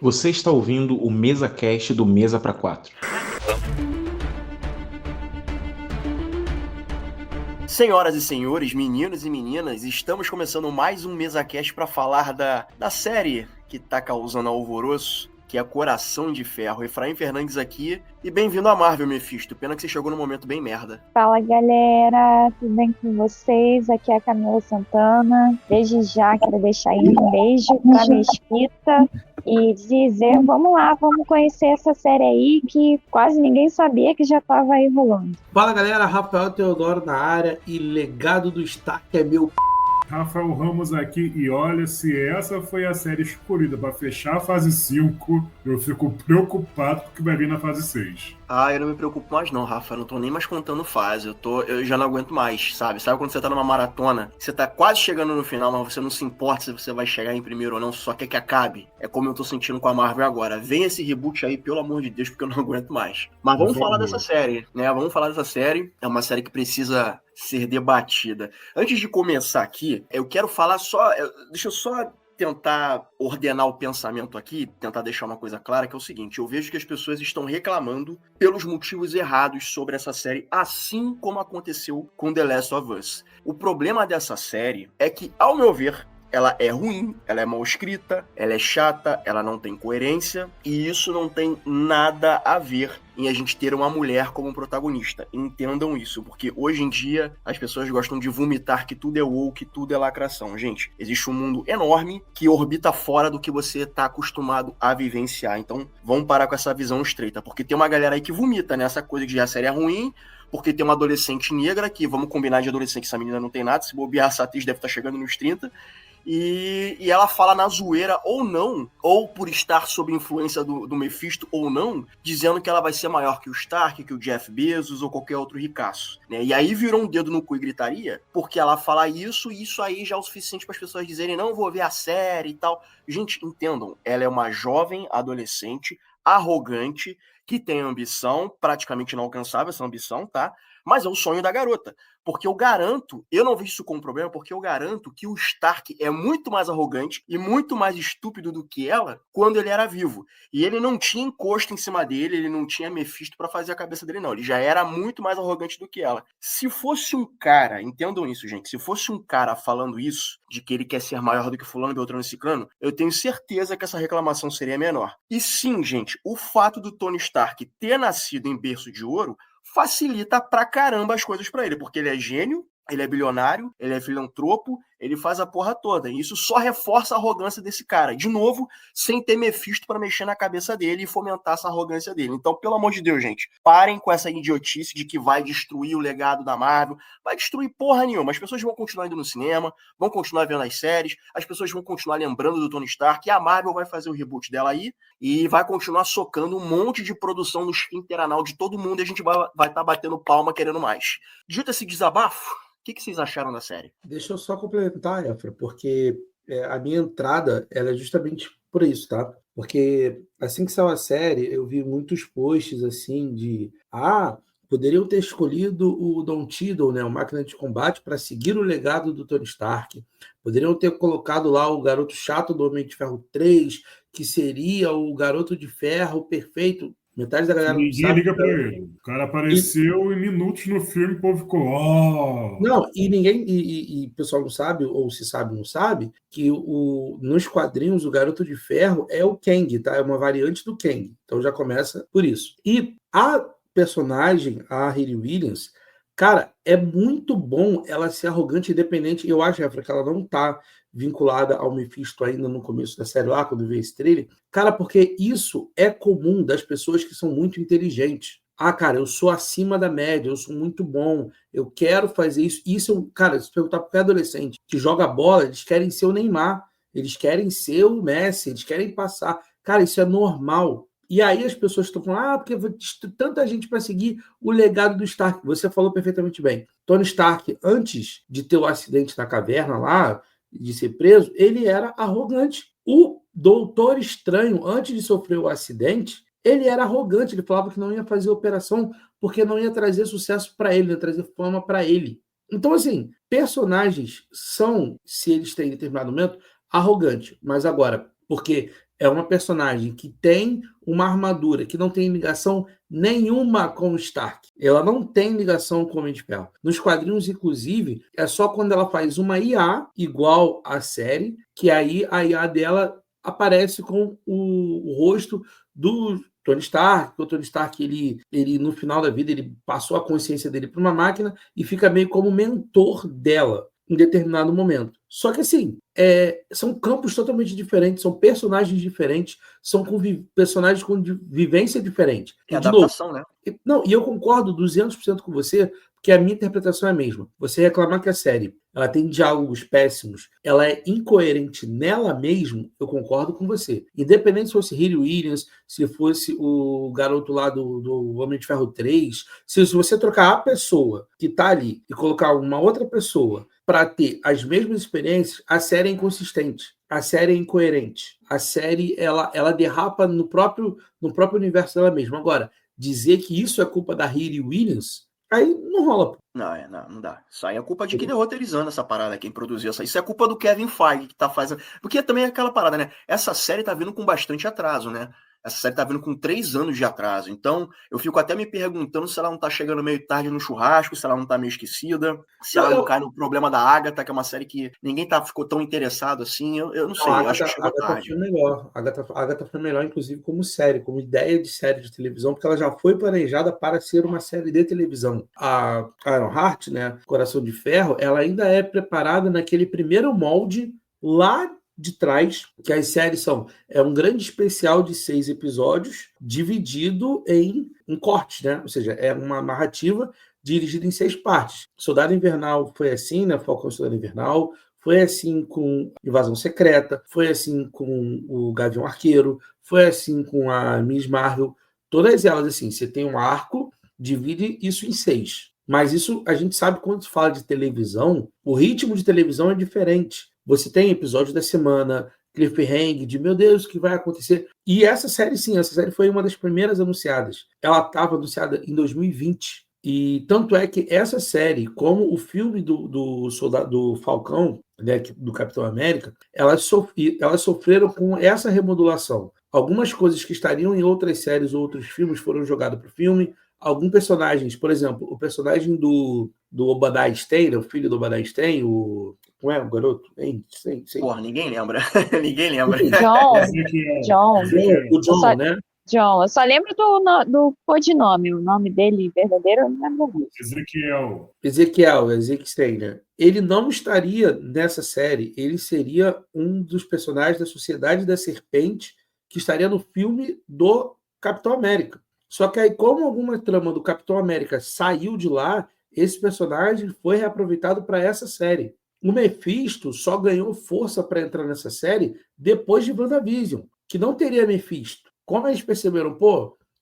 Você está ouvindo o MesaCast do Mesa pra 4. Senhoras e senhores, meninos e meninas, estamos começando mais um MesaCast para falar da série que tá causando alvoroço, que é Coração de Ferro. Efraim Fernandes aqui, e bem-vindo à Marvel, Mephisto. Pena que você chegou num momento bem merda. Fala, galera, tudo bem com vocês? Aqui é a Camila Santana. Desde já quero deixar aí um beijo pra Mesquita e dizer, vamos lá, vamos conhecer essa série aí que quase ninguém sabia que já tava aí rolando. Fala, galera, Rafael Teodoro na área e Legado do Stark é meu Rafael Ramos aqui, e olha, se essa foi a série escolhida para fechar a fase 5, eu fico preocupado com o que vai vir na fase 6. Eu não me preocupo mais não, Rafa, eu não tô nem mais contando fase, eu já não aguento mais, sabe? Sabe quando você tá numa maratona, você tá quase chegando no final, mas você não se importa se você vai chegar em primeiro ou não, só quer que acabe? É como eu tô sentindo com a Marvel agora. Vem esse reboot aí, pelo amor de Deus, porque eu não aguento mais. Mas vamos falar dessa série, né? Vamos falar dessa série, é uma série que precisa ser debatida. Antes de começar aqui, eu quero falar deixa eu só tentar ordenar o pensamento aqui, tentar deixar uma coisa clara, que é o seguinte: eu vejo que as pessoas estão reclamando pelos motivos errados sobre essa série, assim como aconteceu com The Last of Us. O problema dessa série é que, ao meu ver, ela é ruim, ela é mal escrita, ela é chata, ela não tem coerência, e isso não tem nada a ver em a gente ter uma mulher como protagonista. Entendam isso, porque hoje em dia as pessoas gostam de vomitar que tudo é woke, que tudo é lacração. Gente, existe um mundo enorme que orbita fora do que você está acostumado a vivenciar. Então, vamos parar com essa visão estreita, porque tem uma galera aí que vomita nessa coisa de a série é ruim, porque tem uma adolescente negra, que vamos combinar de adolescente, que essa menina não tem nada, se bobear, essa atriz deve estar chegando nos 30, e ela fala na zoeira ou não, ou por estar sob influência do Mephisto ou não, dizendo que ela vai ser maior que o Stark, que o Jeff Bezos ou qualquer outro ricaço, né? E aí virou um dedo no cu e gritaria, porque ela fala isso, e isso aí já é o suficiente para as pessoas dizerem, não vou ver a série e tal. Gente, entendam, ela é uma jovem adolescente, arrogante, que tem ambição, praticamente inalcançável essa ambição, tá? Mas é o sonho da garota. Porque eu garanto, eu não vejo isso como problema, porque eu garanto que o Stark é muito mais arrogante e muito mais estúpido do que ela quando ele era vivo. E ele não tinha encosto em cima dele, ele não tinha Mephisto pra fazer a cabeça dele, não. Ele já era muito mais arrogante do que ela. Se fosse um cara, entendam isso, gente, se fosse um cara falando isso, de que ele quer ser maior do que fulano, beltrano e ciclano, eu tenho certeza que essa reclamação seria menor. E sim, gente, o fato do Tony Stark ter nascido em berço de ouro facilita pra caramba as coisas pra ele, porque ele é gênio, ele é bilionário, ele é filantropo, ele faz a porra toda. E isso só reforça a arrogância desse cara. De novo, sem ter Mephisto pra mexer na cabeça dele e fomentar essa arrogância dele. Então, pelo amor de Deus, gente, parem com essa idiotice de que vai destruir o legado da Marvel. Vai destruir porra nenhuma. As pessoas vão continuar indo no cinema, vão continuar vendo as séries, as pessoas vão continuar lembrando do Tony Stark, e a Marvel vai fazer o reboot dela aí e vai continuar socando um monte de produção no esfinteranal de todo mundo, e a gente vai estar batendo palma querendo mais. Dito esse desabafo, o que vocês acharam da série? Deixa eu só complementar, Efra, porque a minha entrada ela é justamente por isso, tá? Porque assim que saiu a série, eu vi muitos posts assim de poderiam ter escolhido o Don Cheadle, né, o Máquina de Combate, para seguir o legado do Tony Stark. Poderiam ter colocado lá o garoto chato do Homem de Ferro 3, que seria o garoto de ferro perfeito. Metade da galera não sabe. Ninguém liga pra ele. O cara apareceu em minutos no filme e o povo ficou, Não, e ninguém, e o pessoal não sabe, ou se sabe, não sabe, que nos quadrinhos o Garoto de Ferro é o Kang, tá? É uma variante do Kang. Então já começa por isso. E a personagem, a Riri Williams, cara, é muito bom ela ser arrogante e independente. Eu acho, Efra, que ela não tá vinculada ao Mephisto ainda no começo da série lá, quando veio esse trailer. Cara, porque isso é comum das pessoas que são muito inteligentes. Cara, eu sou acima da média, eu sou muito bom, eu quero fazer isso. Isso, cara, se perguntar para qualquer adolescente que joga bola, eles querem ser o Neymar, eles querem ser o Messi, eles querem passar. Cara, isso é normal. E aí as pessoas estão falando, porque tanta gente para seguir o legado do Stark. Você falou perfeitamente bem. Tony Stark, antes de ter o acidente na caverna lá, de ser preso, ele era arrogante. O Doutor Estranho, antes de sofrer o acidente, ele era arrogante, ele falava que não ia fazer operação porque não ia trazer sucesso para ele, ia trazer fama para ele. Então, assim, personagens são, se eles têm em determinado momento, arrogantes. Mas agora, porque é uma personagem que tem uma armadura que não tem ligação nenhuma com o Stark. Ela não tem ligação com o Homem de Ferro. Nos quadrinhos, inclusive, é só quando ela faz uma IA igual à série, que aí a IA dela aparece com o rosto do Tony Stark. O Tony Stark, ele no final da vida, ele passou a consciência dele para uma máquina e fica meio como mentor dela em determinado momento. Só que assim, são campos totalmente diferentes, são personagens diferentes, são personagens com vivência diferente. É adaptação, né? Não, e eu concordo 200% com você, porque a minha interpretação é a mesma. Você reclamar que a série ela tem diálogos péssimos, ela é incoerente nela mesma, eu concordo com você. Independente se fosse Riri Williams, se fosse o garoto lá do Homem de Ferro 3, se você trocar a pessoa que está ali e colocar uma outra pessoa para ter as mesmas experiências, a série é inconsistente, a série é incoerente, a série ela derrapa no próprio universo dela mesma. Agora, dizer que isso é culpa da Riri Williams, aí não rola. Não dá. Isso aí é culpa de quem tá roteirizando essa parada, quem produziu essa. Isso é culpa do Kevin Feige que tá fazendo. Porque também é aquela parada, né? Essa série tá vindo com bastante atraso, né? Essa série tá vindo com 3 anos de atraso. Então, eu fico até me perguntando se ela não tá chegando meio tarde no churrasco, se ela não tá meio esquecida, se ela não cai no problema da Agatha, que é uma série que ninguém ficou tão interessado assim. Eu não sei, eu acho que chegou tarde. Foi melhor. A Agatha foi melhor, inclusive, como série, como ideia de série de televisão, porque ela já foi planejada para ser uma série de televisão. A Ironheart, né, Coração de Ferro, ela ainda é preparada naquele primeiro molde lá de trás, que as séries é um grande especial de 6 episódios dividido em cortes, né? Ou seja, é uma narrativa dirigida em 6 partes. Soldado Invernal foi assim, né? Falcão e Soldado Invernal, foi assim com Invasão Secreta, foi assim com o Gavião Arqueiro, foi assim com a Miss Marvel. Todas elas, assim, você tem um arco, divide isso em 6. Mas isso, a gente sabe, quando se fala de televisão, o ritmo de televisão é diferente. Você tem episódio da semana, cliffhanger, de meu Deus, o que vai acontecer? E essa série, sim, essa série foi uma das primeiras anunciadas. Ela estava anunciada em 2020. E tanto é que essa série, como o filme do Falcão, né, do Capitão América, elas sofreram com essa remodulação. Algumas coisas que estariam em outras séries ou outros filmes foram jogadas para o filme. Alguns personagens, por exemplo, o personagem do Obadiah Stane, o filho do Obadiah Stane, não é o garoto? Sim. Porra, ninguém lembra. Ninguém lembra. John. O John, né? John, eu só lembro do codinome, o nome dele verdadeiro eu não lembro muito. Ezekiel Stane. Ele não estaria nessa série, ele seria um dos personagens da Sociedade da Serpente que estaria no filme do Capitão América. Só que aí, como alguma trama do Capitão América saiu de lá, esse personagem foi reaproveitado para essa série. O Mephisto só ganhou força para entrar nessa série depois de WandaVision, que não teria Mephisto. Como eles perceberam,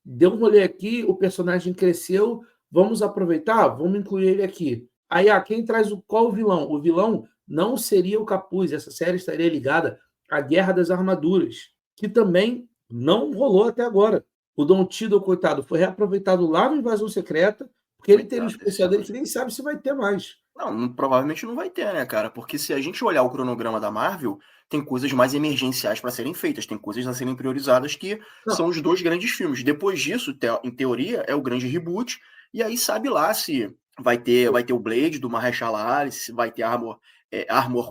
deu um rolê aqui, o personagem cresceu, vamos aproveitar, vamos incluir ele aqui. Aí, quem traz qual o vilão? O vilão não seria o Capuz, essa série estaria ligada à Guerra das Armaduras, que também não rolou até agora. O Don Cheadle, coitado, foi reaproveitado lá no Invasão Secreta, porque ele tem um especial dele que nem sabe se vai ter mais. Não, provavelmente não vai ter, né, cara? Porque se a gente olhar o cronograma da Marvel, tem coisas mais emergenciais para serem feitas, tem coisas a serem priorizadas que são os 2 grandes filmes. Depois disso, em teoria, é o grande reboot, e aí sabe lá se vai ter o Blade do Mahershala Ali, se vai ter Armor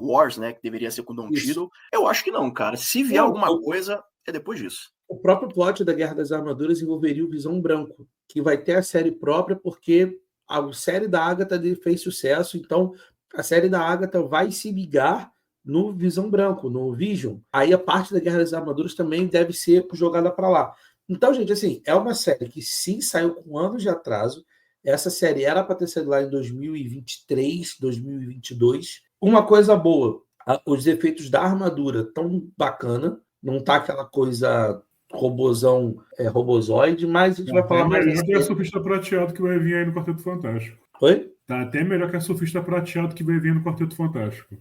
Wars, né, que deveria ser com o Don Cheadle. Eu acho que não, cara. Se vier alguma coisa, é depois disso. O próprio plot da Guerra das Armaduras envolveria o Visão Branco, que vai ter a série própria porque a série da Agatha fez sucesso, então a série da Agatha vai se ligar no Visão Branco, no Vision. Aí a parte da Guerra das Armaduras também deve ser jogada para lá. Então, gente, assim, é uma série que sim saiu com anos de atraso. Essa série era para ter saído lá em 2023, 2022. Uma coisa boa, os efeitos da armadura tão bacana, não tá aquela coisa robozoide, mas a gente vai falar mais melhor que a surfista prateado que vai vir aí no Quarteto Fantástico. Oi? Tá até melhor que a surfista prateado que vai vir no Quarteto Fantástico.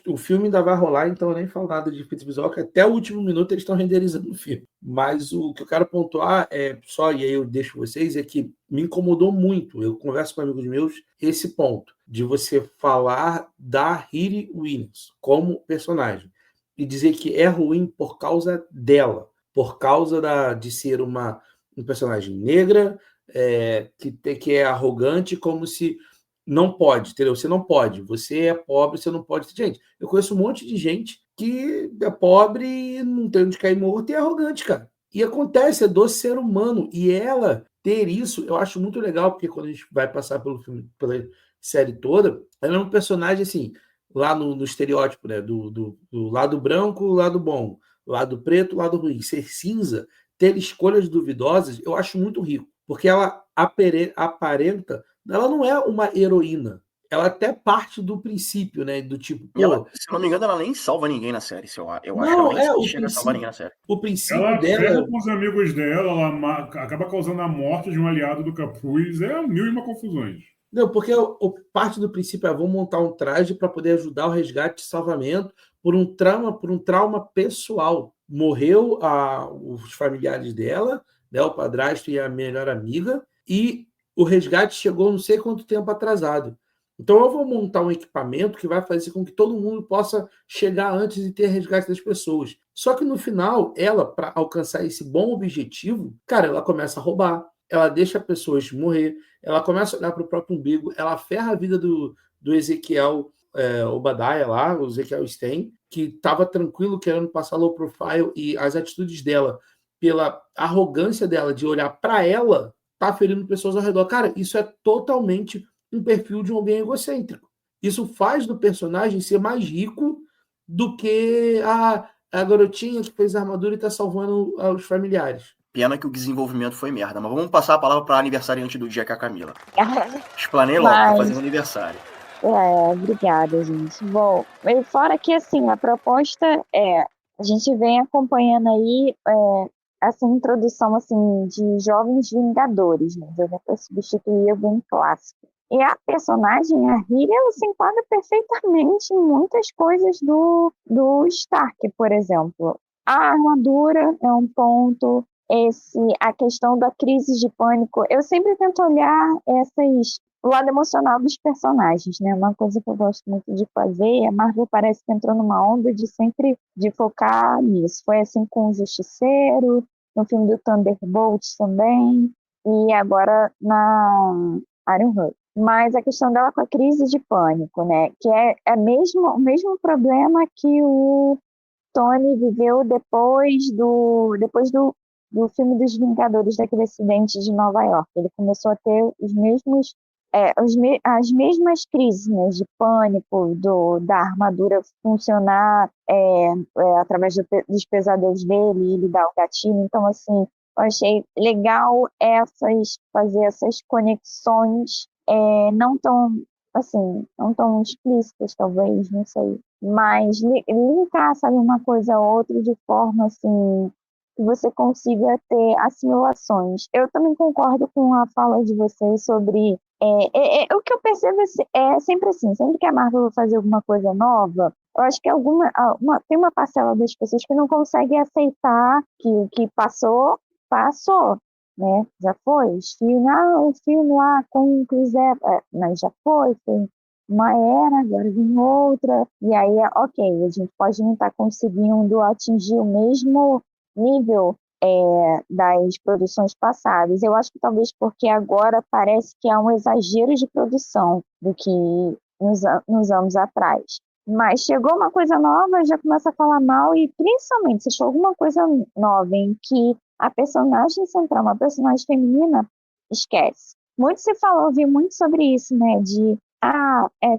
O filme ainda vai rolar, então eu nem falo nada de efeito visual, que até o último minuto eles estão renderizando o filme. Mas o que eu quero pontuar e aí eu deixo vocês, é que me incomodou muito, eu converso com amigos meus, esse ponto de você falar da Riri Williams como personagem. e dizer que é ruim por causa dela, por causa de ser um personagem negra, que é arrogante, como se não pode, entendeu? Você não pode, você é pobre, você não pode. Gente, eu conheço um monte de gente que é pobre e não tem onde cair morto e é arrogante, cara. E acontece, é do ser humano. E ela ter isso, eu acho muito legal, porque quando a gente vai passar pelo filme, pela série toda, ela é um personagem assim, lá no estereótipo, né? Do lado branco, lado bom, lado preto, lado ruim. Ser cinza, ter escolhas duvidosas, eu acho muito rico. Porque ela aparenta. Ela não é uma heroína. Ela até parte do princípio, né? Do tipo, E ela, pô. se não me engano, ela nem salva ninguém na série, eu acho que ela Não, nem o chega a salvar ninguém princípio. na série. O princípio Ela ferra dela. com os amigos dela, ela acaba causando a morte de um aliado do Capuz. É mil e uma confusões. Não, porque parte do princípio é vamos montar um traje para poder ajudar o resgate e salvamento por um trauma pessoal. Morreu os familiares dela, né, o padrasto e a melhor amiga, e o resgate chegou não sei quanto tempo atrasado. Então eu vou montar um equipamento que vai fazer com que todo mundo possa chegar antes e ter resgate das pessoas. Só que no final, ela, para alcançar esse bom objetivo, cara, ela começa a roubar, ela deixa pessoas morrer, ela começa a olhar para o próprio umbigo, ela ferra a vida do Ezequiel Obadiah lá, o Ezequiel Stein, que estava tranquilo querendo passar low profile, e as atitudes dela, pela arrogância dela de olhar para ela, tá ferindo pessoas ao redor. Cara, isso é totalmente um perfil de um alguém egocêntrico. Isso faz do personagem ser mais rico do que a garotinha que fez a armadura e está salvando os familiares. Pena que o desenvolvimento foi merda. Mas vamos passar a palavra para aniversariante do dia, que é a Camila. Explanei logo, tá fazendo aniversário. Obrigada, gente. Bom, e fora que, assim, a proposta a gente vem acompanhando aí essa introdução, assim, de jovens vingadores, né? Para substituir o bem clássico. E a personagem, a Hilda, ela se enquadra perfeitamente em muitas coisas do Stark, por exemplo. A armadura é um ponto, a questão da crise de pânico. Eu sempre tento olhar o lado emocional dos personagens, né? Uma coisa que eu gosto muito de fazer, a Marvel parece que entrou numa onda de focar nisso. Foi assim com o Justiceiro, no filme do Thunderbolts também, e agora na Ironheart. Mas a questão dela com a crise de pânico, né? Que é o mesmo problema que o Tony viveu depois do filme dos Vingadores, daquele acidente de Nova York. Ele começou a ter as mesmas crises, né, de pânico, da armadura funcionar através dos pesadelos dele, e ele dar o gatilho. Então, assim, eu achei legal fazer essas conexões não tão explícitas, talvez, não sei. Mas linkar, sabe, uma coisa a outra de forma, assim, que você consiga ter assimilações. Eu também concordo com a fala de vocês sobre... o que eu percebo é sempre assim, sempre que a Marvel vai fazer alguma coisa nova, eu acho que tem uma parcela das pessoas que não consegue aceitar que o que passou, né? Já foi. O filme lá com o Chris Evans, mas já foi uma era, agora vem outra, e aí, ok, a gente pode não estar conseguindo atingir o mesmo nível das produções passadas. Eu acho que talvez porque agora parece que há um exagero de produção do que nos anos atrás. Mas chegou uma coisa nova, já começa a falar mal, e principalmente se chegou alguma coisa nova em que a personagem central, uma personagem feminina, esquece. Muito se falou, ouvi muito sobre isso, né?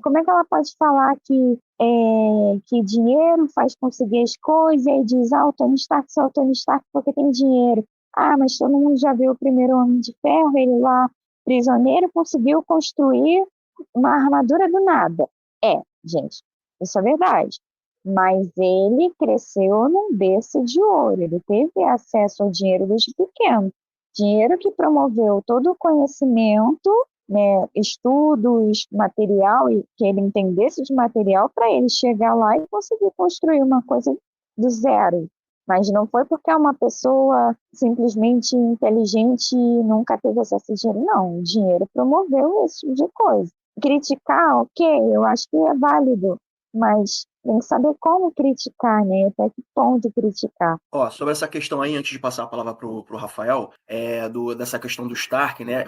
Como é que ela pode falar que dinheiro faz conseguir as coisas, e aí diz, o Tony Stark só é o Tony Stark porque tem dinheiro. Mas todo mundo já viu o primeiro Homem de Ferro, ele lá, prisioneiro, conseguiu construir uma armadura do nada. Gente, isso é verdade. Mas ele cresceu num berço de ouro, ele teve acesso ao dinheiro desde pequeno. Dinheiro que promoveu todo o conhecimento, né, estudos, material, e que ele entendesse de material para ele chegar lá e conseguir construir uma coisa do zero. Mas não foi porque é uma pessoa simplesmente inteligente e nunca teve acesso a dinheiro. Não, o dinheiro promoveu esse tipo de coisa. Criticar, ok, eu acho que é válido, mas tem que saber como criticar, né? Até que ponto criticar. Ó, sobre essa questão aí, antes de passar a palavra pro Rafael, dessa questão do Stark, né?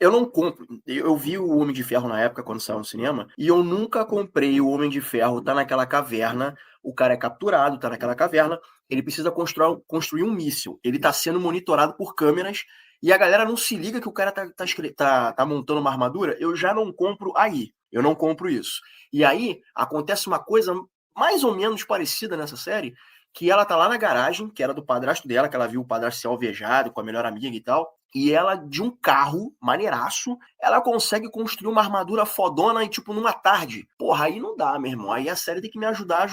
Eu não compro. Eu vi o Homem de Ferro na época, quando saiu no cinema, e eu nunca comprei o Homem de Ferro, tá naquela caverna, o cara é capturado, tá naquela caverna, ele precisa construir um míssil. Ele tá sendo monitorado por câmeras, e a galera não se liga que o cara tá montando uma armadura. Eu já não compro aí. Eu não compro isso. E aí, acontece uma coisa mais ou menos parecida nessa série, que ela tá lá na garagem, que era do padrasto dela, que ela viu o padrasto ser alvejado com a melhor amiga e tal, e ela, de um carro maneiraço, ela consegue construir uma armadura fodona e, tipo, numa tarde. Porra, aí não dá, meu irmão. Aí a série tem que me ajudar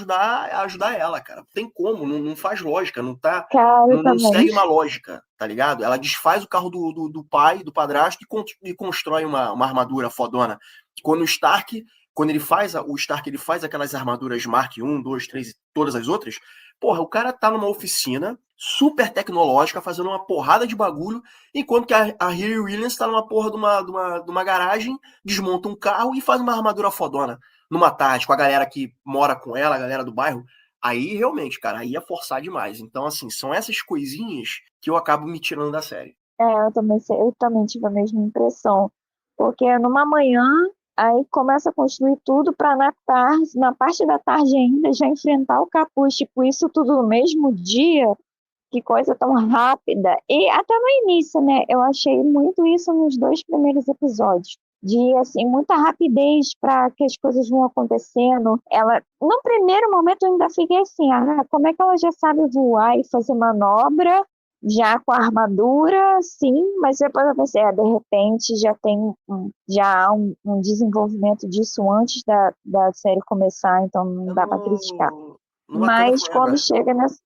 ela, cara. Não tem como, não faz lógica, não segue uma lógica, tá ligado? Ela desfaz o carro do pai, do padrasto, e constrói uma armadura fodona. Quando o Stark ele faz aquelas armaduras Mark 1, 2, 3 e todas as outras, porra, o cara tá numa oficina super tecnológica, fazendo uma porrada de bagulho, enquanto que a Riri Williams tá numa porra de uma garagem, desmonta um carro e faz uma armadura fodona numa tarde, com a galera que mora com ela, a galera do bairro. Aí, realmente, cara, aí é forçar demais. Então, assim, são essas coisinhas que eu acabo me tirando da série. Eu também tive a mesma impressão. Porque numa manhã, aí começa a construir tudo para na parte da tarde ainda, já enfrentar o capuz. Tipo, isso tudo no mesmo dia. Que coisa tão rápida. E até no início, né? Eu achei muito isso nos 2 primeiros episódios. De, assim, muita rapidez para que as coisas vão acontecendo. No primeiro momento, eu ainda fiquei assim, como é que ela já sabe voar e fazer manobra, já com a armadura, sim, mas depois eu pensei, de repente já há um desenvolvimento disso antes da série começar, então não dá para criticar. Mas quando chega nessa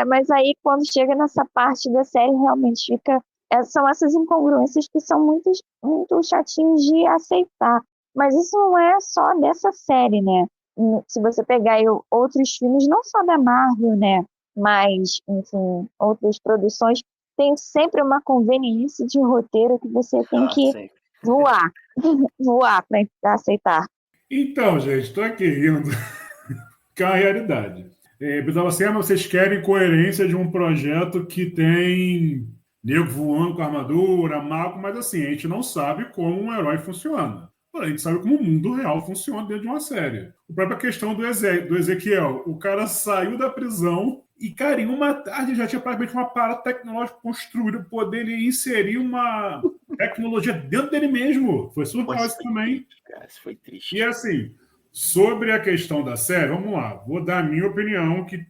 mas aí quando chega nessa parte da série realmente fica são essas incongruências que são muito, muito chatinhas de aceitar. Mas isso não é só dessa série, né? Se você pegar aí outros filmes, não só da Marvel, né? Mas, enfim, outras produções, tem sempre uma conveniência de roteiro que você tem que voar para aceitar. Então, gente, estou aqui rindo, que é uma realidade. Pensava assim, mas vocês querem coerência de um projeto que tem nego voando com armadura, mago, mas assim, a gente não sabe como um herói funciona. A gente sabe como o mundo real funciona dentro de uma série. A própria questão do Ezequiel, o cara saiu da prisão e, cara, em uma tarde já tinha praticamente uma parada tecnológica construída, poder ele inserir uma tecnologia dentro dele mesmo. Foi surreal isso também. Cara, isso foi triste. E assim, sobre a questão da série, vamos lá, vou dar a minha opinião, que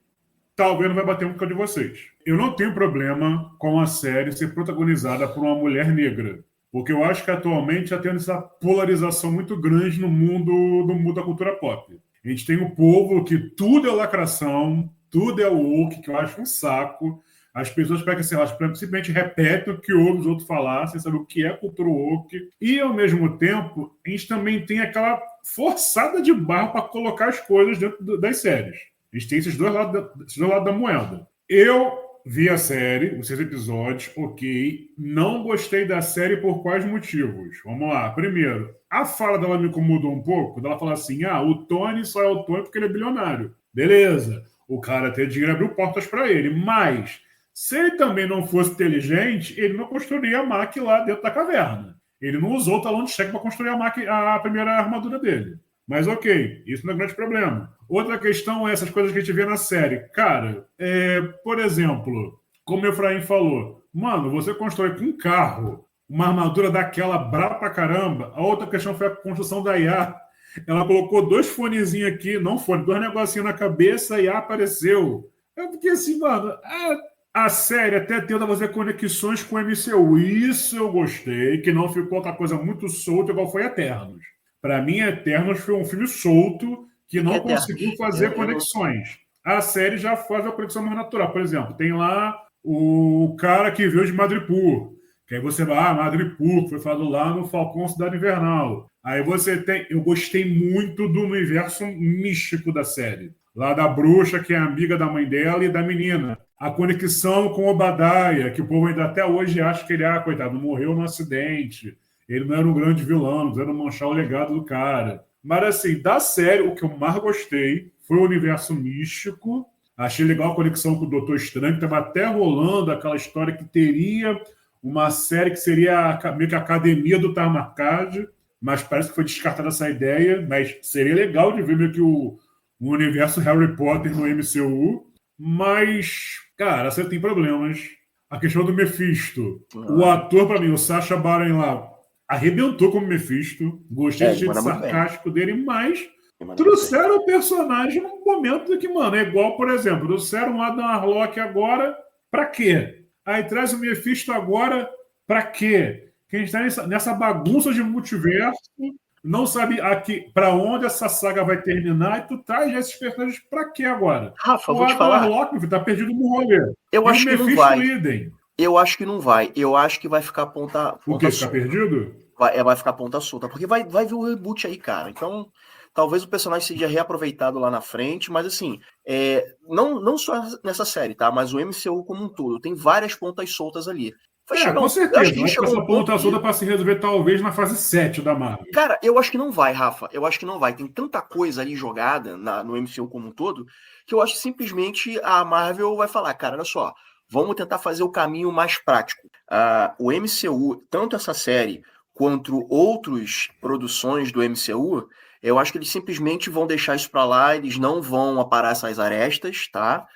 talvez não vai bater um com a de vocês. Eu não tenho problema com a série ser protagonizada por uma mulher negra, porque eu acho que atualmente já tem essa polarização muito grande no mundo da cultura pop. A gente tem um povo que tudo é lacração, tudo é woke, que eu acho um saco. As pessoas pegam assim, elas simplesmente repetem o que ouvem os outros falar, sem saber o que é cultura woke. E, ao mesmo tempo, a gente também tem aquela forçada de barra para colocar as coisas dentro das séries. A gente tem esses dois lados da moeda. Eu vi a série, os 6 episódios, ok. Não gostei da série por quais motivos? Vamos lá. Primeiro, a fala dela me incomodou um pouco. Ela fala assim, o Tony só é o Tony porque ele é bilionário. Beleza. O cara tem dinheiro, abriu portas para ele. Mas, se ele também não fosse inteligente, ele não construiria a Mac lá dentro da caverna. Ele não usou o talão de cheque para construir a primeira armadura dele. Mas ok, isso não é grande problema. Outra questão é essas coisas que a gente vê na série. Cara, por exemplo, como o Efraim falou, mano, você constrói com um carro uma armadura daquela brava pra caramba. A outra questão foi a construção da IA. Ela colocou 2 fonezinhos aqui, não fone, 2 negocinhos na cabeça e a IA apareceu. Eu fiquei assim, mano, a série até tenta fazer conexões com o MCU. Isso eu gostei, que não ficou outra coisa muito solta igual foi Eternos. Para mim, Eternos foi um filme solto que não conseguiu fazer conexões. A série já faz a conexão mais natural. Por exemplo, tem lá o cara que veio de Madripoor. Que aí você vai, Madripoor, que foi falado lá no Falcão Cidade Invernal. Aí você tem... Eu gostei muito do universo místico da série. Lá da bruxa, que é amiga da mãe dela e da menina. A conexão com Obadiah, que o povo ainda até hoje acha que ele, coitado, morreu no acidente. Ele não era um grande vilão, não era manchar o legado do cara. Mas, assim, da série, o que eu mais gostei foi o universo místico. Achei legal a conexão com o Doutor Estranho, que estava até rolando aquela história que teria uma série que seria meio que a academia do Tarmarcade, mas parece que foi descartada essa ideia, mas seria legal de ver meio que o universo Harry Potter no MCU, mas, cara, você tem problemas. A questão do Mephisto. O ator, para mim, o Sacha Baron lá, arrebentou como Mephisto. Gostei do jeito sarcástico dele, mas trouxeram o personagem num momento que, mano, é igual, por exemplo, trouxeram o Adam Warlock agora, pra quê? Aí traz o Mephisto agora, pra quê? Que a gente tá nessa bagunça de multiverso, não sabe aqui para onde essa saga vai terminar, e tu traz esses personagens pra quê agora? Rafa, o vou te falar. Adam Warlock tá perdido no rolê. Eu acho que não vai. Idem. Eu acho que não vai. Eu acho que vai ficar ponta O quê? Ficar solta. perdido? Vai ficar ponta solta. Porque vai vir o reboot aí, cara. Então, talvez o personagem seja reaproveitado lá na frente. Mas, assim, não só nessa série, tá? Mas o MCU como um todo. Tem várias pontas soltas ali. Com certeza. Acho que essa ponta solta para se resolver talvez na fase 7 da Marvel. Cara, eu acho que não vai, Rafa. Eu acho que não vai. Tem tanta coisa ali jogada no MCU como um todo, que eu acho que simplesmente a Marvel vai falar, cara, olha só, vamos tentar fazer o caminho mais prático. O MCU, tanto essa série quanto outras produções do MCU, eu acho que eles simplesmente vão deixar isso para lá, eles não vão aparar essas arestas, tá?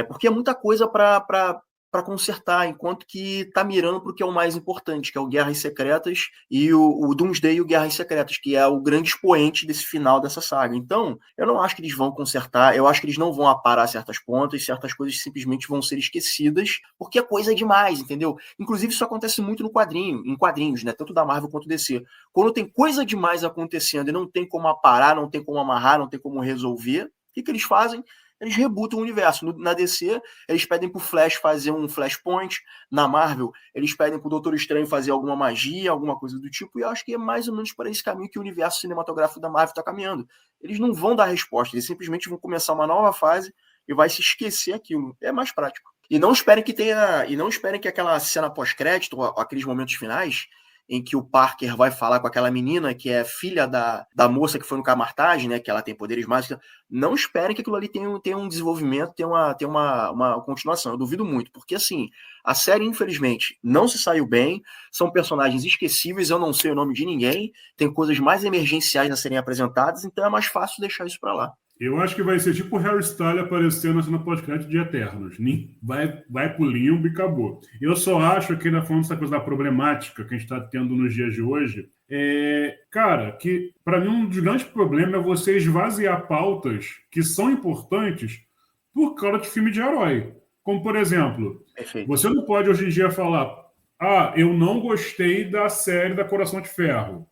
Porque é muita coisa para consertar, enquanto que tá mirando pro que é o mais importante, que é o Guerras Secretas e o Doomsday e o Guerras Secretas, que é o grande expoente desse final dessa saga. Então, eu não acho que eles vão consertar, eu acho que eles não vão aparar certas pontas, certas coisas simplesmente vão ser esquecidas, porque é coisa demais, entendeu? Inclusive, isso acontece muito em quadrinhos, né? Tanto da Marvel quanto do DC. Quando tem coisa demais acontecendo e não tem como aparar, não tem como amarrar, não tem como resolver, o que eles fazem? Eles rebootam o universo. Na DC, eles pedem pro Flash fazer um Flashpoint. Na Marvel, eles pedem pro Doutor Estranho fazer alguma magia, alguma coisa do tipo. E eu acho que é mais ou menos por esse caminho que o universo cinematográfico da Marvel tá caminhando. Eles não vão dar resposta. Eles simplesmente vão começar uma nova fase e vai se esquecer aquilo. É mais prático. E não esperem que aquela cena pós-crédito, aqueles momentos finais, em que o Parker vai falar com aquela menina que é filha da moça que foi no Camartage, né, que ela tem poderes mágicos, não esperem que aquilo ali tenha um desenvolvimento, tenha uma continuação. Eu duvido muito, porque assim, a série, infelizmente, não se saiu bem, são personagens esquecíveis, eu não sei o nome de ninguém, tem coisas mais emergenciais a serem apresentadas, então é mais fácil deixar isso pra lá. Eu acho que vai ser tipo o Harry Styles aparecendo na cena pós-crédito de Eternos. Vai pro limbo e acabou. Eu só acho que, ainda falando dessa coisa da problemática que a gente está tendo nos dias de hoje, cara, que para mim um dos grandes problemas é você esvaziar pautas que são importantes por causa de filme de herói. Como, por exemplo, Perfeito. Você não pode hoje em dia falar eu não gostei da série da Coração de Ferro.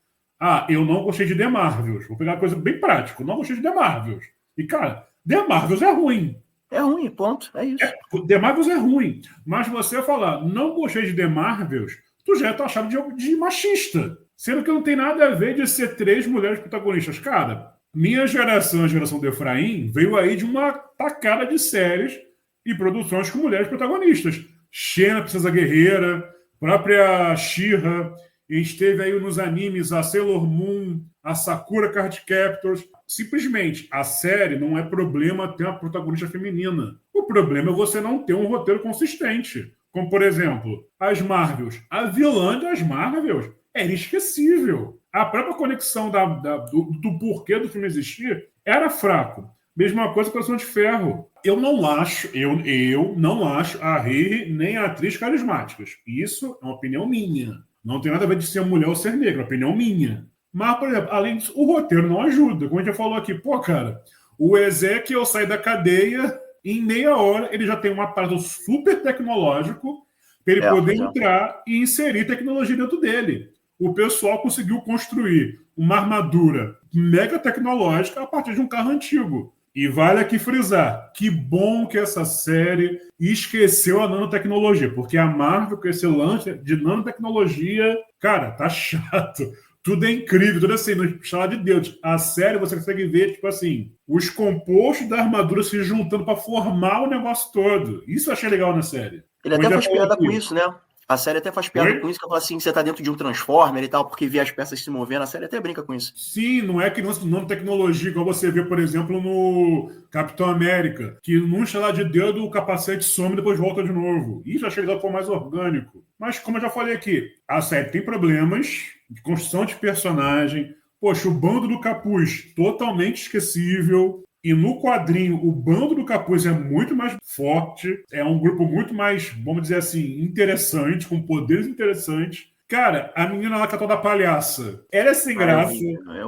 Eu não gostei de The Marvels. Vou pegar uma coisa bem prática. Não gostei de The Marvels. E, cara, The Marvels é ruim. É ruim, ponto. É isso. The Marvels é ruim. Mas você falar, não gostei de The Marvels, tu já é taxado de machista. Sendo que não tem nada a ver de ser 3 mulheres protagonistas. Cara, minha geração, a geração do Efraim, veio aí de uma tacada de séries e produções com mulheres protagonistas. Xena, Princesa Guerreira, própria She-Ra. A gente teve aí nos animes a Sailor Moon, a Sakura Card Captors. Simplesmente, a série não é problema ter uma protagonista feminina. O problema é você não ter um roteiro consistente. Como, por exemplo, as Marvels. A vilã das Marvels era esquecível. A própria conexão do porquê do filme existir era fraco. Mesma coisa com Coração de Ferro. Eu não acho a Riri nem a atriz carismáticas. Isso é uma opinião minha. Não tem nada a ver de ser mulher ou ser negra, é opinião minha. Mas, por exemplo, além disso, o roteiro não ajuda. Como a gente já falou aqui, cara, o Ezequiel sai da cadeia, em meia hora ele já tem um aparato super tecnológico para ele poder entrar e inserir tecnologia dentro dele. O pessoal conseguiu construir uma armadura mega tecnológica a partir de um carro antigo. E vale aqui frisar, que bom que essa série esqueceu a nanotecnologia, porque a Marvel com esse lance de nanotecnologia, cara, tá chato. Tudo é incrível, tudo assim, no falar de Deus. A série você consegue ver, tipo assim, os compostos da armadura se juntando para formar o negócio todo. Isso eu achei legal na série. Ele até faz piada com isso, né? A série até faz piada Oi? com isso, que ela fala assim, você tá dentro de um Transformer e tal, porque vê as peças se movendo, a série até brinca com isso. Sim, não é que nanotecnologia, igual você vê, por exemplo, no Capitão América, que num estalar de dedo o capacete some e depois volta de novo. Isso eu achei que foi mais orgânico. Mas, como eu já falei aqui, a série tem problemas de construção de personagem. Poxa, o bando do Capuz, totalmente esquecível. E no quadrinho, o bando do Capuz é muito mais forte. É um grupo muito mais, vamos dizer assim, interessante, com poderes interessantes. Cara, a menina lá que é toda palhaça, ela é sem graça,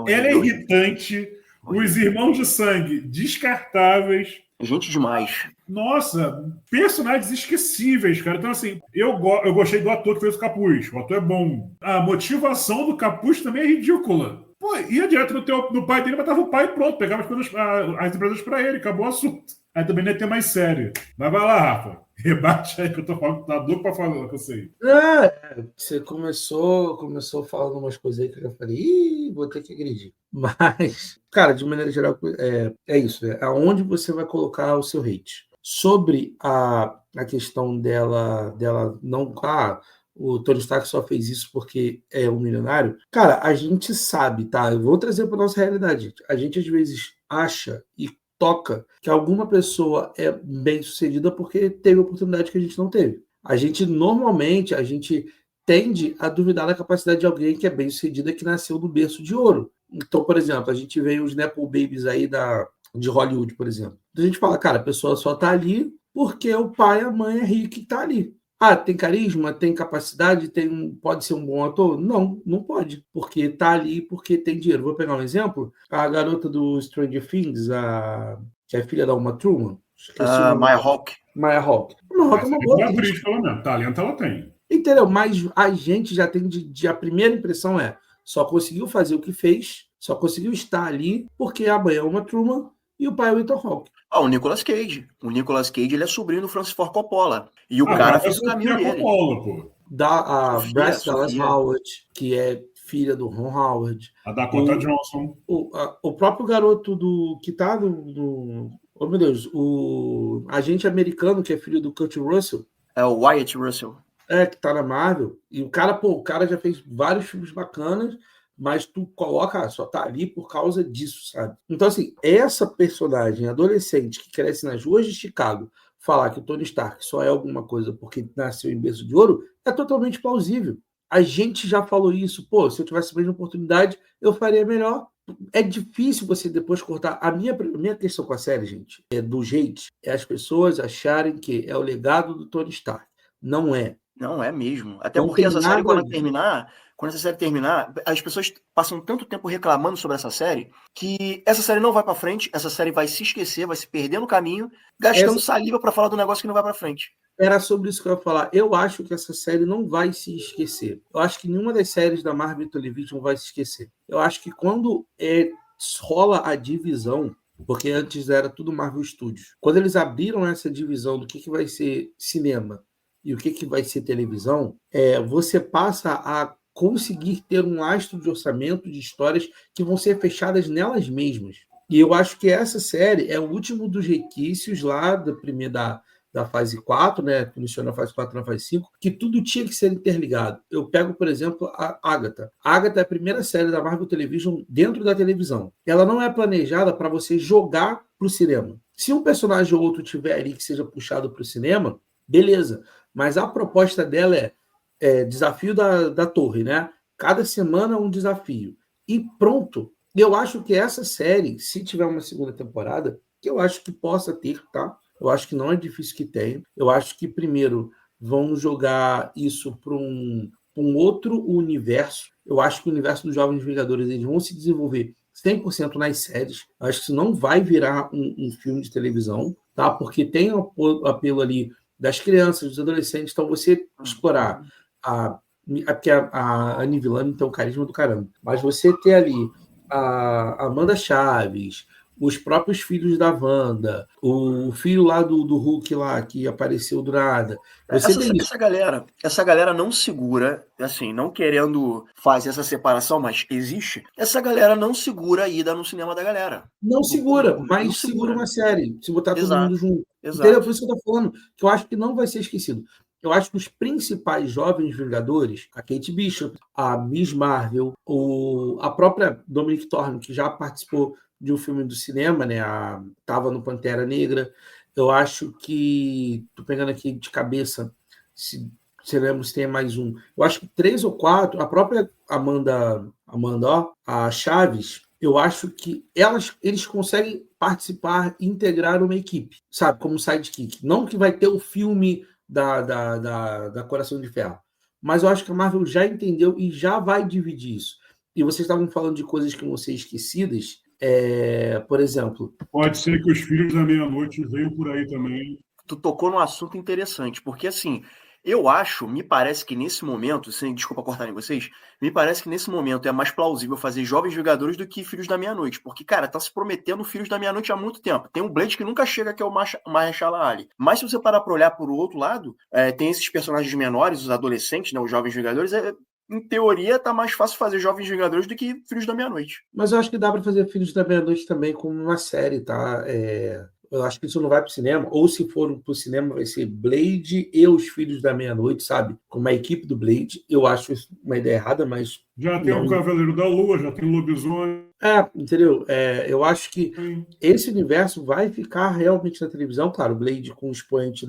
ela é irritante, os irmãos de sangue descartáveis. Gente demais. Nossa, personagens esquecíveis, cara. Então, assim, eu gostei do ator que fez o Capuz. O ator é bom. A motivação do Capuz também é ridícula. Pô, ia direto no pai dele, matava o pai e pronto. Pegava as empresas pra ele, acabou o assunto. Aí também não ia ter mais série. Mas vai lá, Rafa. Rebate aí que eu tô falando, tá doido pra falar com você aí. Você começou falando umas coisas aí que eu já falei, ih, vou ter que agredir. Mas, cara, de maneira geral, é isso. Aonde você vai colocar o seu hate? Sobre a questão dela não... o Tony Stark só fez isso porque é um milionário. Cara, a gente sabe, tá? Eu vou trazer para nossa realidade. A gente, às vezes, acha e toca que alguma pessoa é bem sucedida porque teve oportunidade que a gente não teve. Normalmente, a gente tende a duvidar da capacidade de alguém que é bem sucedida, que nasceu do berço de ouro. Então, por exemplo, a gente vê os Nepo Babies aí de Hollywood, por exemplo. Então a gente fala, cara, a pessoa só tá ali porque o pai e a mãe é rico e tá ali. Tem carisma, tem capacidade, pode ser um bom ator? Não, não pode, porque tá ali porque tem dinheiro. Vou pegar um exemplo. A garota do Stranger Things, que é filha da Uma Thurman. Maya Hawke. Maya Hawke. Maya Hawke é uma boa atriz. Pelo menos. Talento ela tem. Entendeu? Mas a gente já tem a primeira impressão só conseguiu fazer o que fez, só conseguiu estar ali porque a mãe é Uma Thurman e o pai é o Ethan Hawke. O Nicolas Cage. O Nicolas Cage, ele é sobrinho do Francis Ford Coppola. E o cara fez o caminho dele. Coppola, pô. A Bryce Dallas Howard, que é filha do Ron Howard. A Dakota Johnson. O próprio garoto que tá oh, meu Deus, o agente americano, que é filho do Kurt Russell. É o Wyatt Russell. Que tá na Marvel. E o cara já fez vários filmes bacanas, mas tu coloca, só tá ali por causa disso, sabe? Então, assim, essa personagem adolescente que cresce nas ruas de Chicago, falar que o Tony Stark só é alguma coisa porque nasceu em berço de ouro, é totalmente plausível. A gente já falou isso. Pô, se eu tivesse a mesma oportunidade, eu faria melhor. É difícil você depois cortar. A minha questão com a série, gente, do hate, é as pessoas acharem que é o legado do Tony Stark. Não é. Não é mesmo. Até Não porque tem essa série, nada quando essa série terminar, as pessoas passam tanto tempo reclamando sobre essa série, que essa série não vai pra frente, essa série vai se esquecer, vai se perder no caminho, gastando saliva pra falar do negócio que não vai pra frente. Era sobre isso que eu ia falar. Eu acho que essa série não vai se esquecer. Eu acho que nenhuma das séries da Marvel Television vai se esquecer. Eu acho que quando rola a divisão, porque antes era tudo Marvel Studios, quando eles abriram essa divisão do que vai ser cinema e o que vai ser televisão, você passa a conseguir ter um lastro de orçamento de histórias que vão ser fechadas nelas mesmas. E eu acho que essa série é o último dos requisitos lá da fase 4, né? Que iniciou na fase 4 na fase 5, que tudo tinha que ser interligado. Eu pego, por exemplo, a Agatha. A Agatha é a primeira série da Marvel Television dentro da televisão. Ela não é planejada para você jogar para o cinema. Se um personagem ou outro tiver ali que seja puxado para o cinema, beleza. Mas a proposta dela é desafio da torre, né? Cada semana um desafio. E pronto. Eu acho que essa série, se tiver uma segunda temporada, que eu acho que possa ter, tá? Eu acho que não é difícil que tenha. Eu acho que, primeiro, vão jogar isso para um outro universo. Eu acho que o universo dos Jovens Vingadores eles vão se desenvolver 100% nas séries. Eu acho que isso não vai virar um filme de televisão, tá? Porque tem o apelo ali das crianças, dos adolescentes. Então, você explorar porque a Annie Vilani tem o carisma do caramba. Mas você ter ali a Amanda Chaves, os próprios filhos da Wanda, o filho lá do Hulk lá, que apareceu do nada. Essa galera não segura, assim, não querendo fazer essa separação, mas existe. Essa galera não segura a ida no cinema da galera. Não segura, mas segura uma série. Se botar todo mundo junto. Exato. Entendeu? Por isso que eu tô falando, que eu acho que não vai ser esquecido. Eu acho que os principais jovens Vingadores, a Kate Bishop, a Miss Marvel, a própria Dominique Thorne, que já participou de um filme do cinema, né? Tava no Pantera Negra. Eu acho que, tô pegando aqui de cabeça, se lembra se tem mais um. Eu acho que 3 ou 4, a própria Amanda, ó, a Chaves, eu acho que eles conseguem participar e integrar uma equipe, sabe? Como sidekick. Não que vai ter o filme da Coração de Ferro, mas eu acho que a Marvel já entendeu e já vai dividir isso. E vocês estavam falando de coisas que vão ser esquecidas. Por exemplo... Pode ser que os Filhos da Meia-Noite venham por aí também. Tu tocou num assunto interessante, porque assim, me parece que nesse momento, desculpa cortar em vocês, me parece que nesse momento é mais plausível fazer Jovens Vingadores do que Filhos da Meia-Noite, porque, cara, tá se prometendo Filhos da Meia-Noite há muito tempo. Tem um Blade que nunca chega, que é o Mahershala Ali. Mas se você parar pra olhar por outro lado, tem esses personagens menores, os adolescentes, né, os Jovens Vingadores, em teoria, tá mais fácil fazer Jovens Vingadores do que Filhos da Meia-Noite. Mas eu acho que dá pra fazer Filhos da Meia-Noite também como uma série, tá? Eu acho que isso não vai pro cinema, ou se for pro cinema vai ser Blade e os Filhos da Meia-Noite, sabe? Com uma equipe do Blade. Eu acho isso uma ideia errada, mas... Já tem o Cavaleiro da Lua, já tem o Lobisomem. Entendeu? Eu acho que esse universo vai ficar realmente na televisão, claro, o Blade com expoente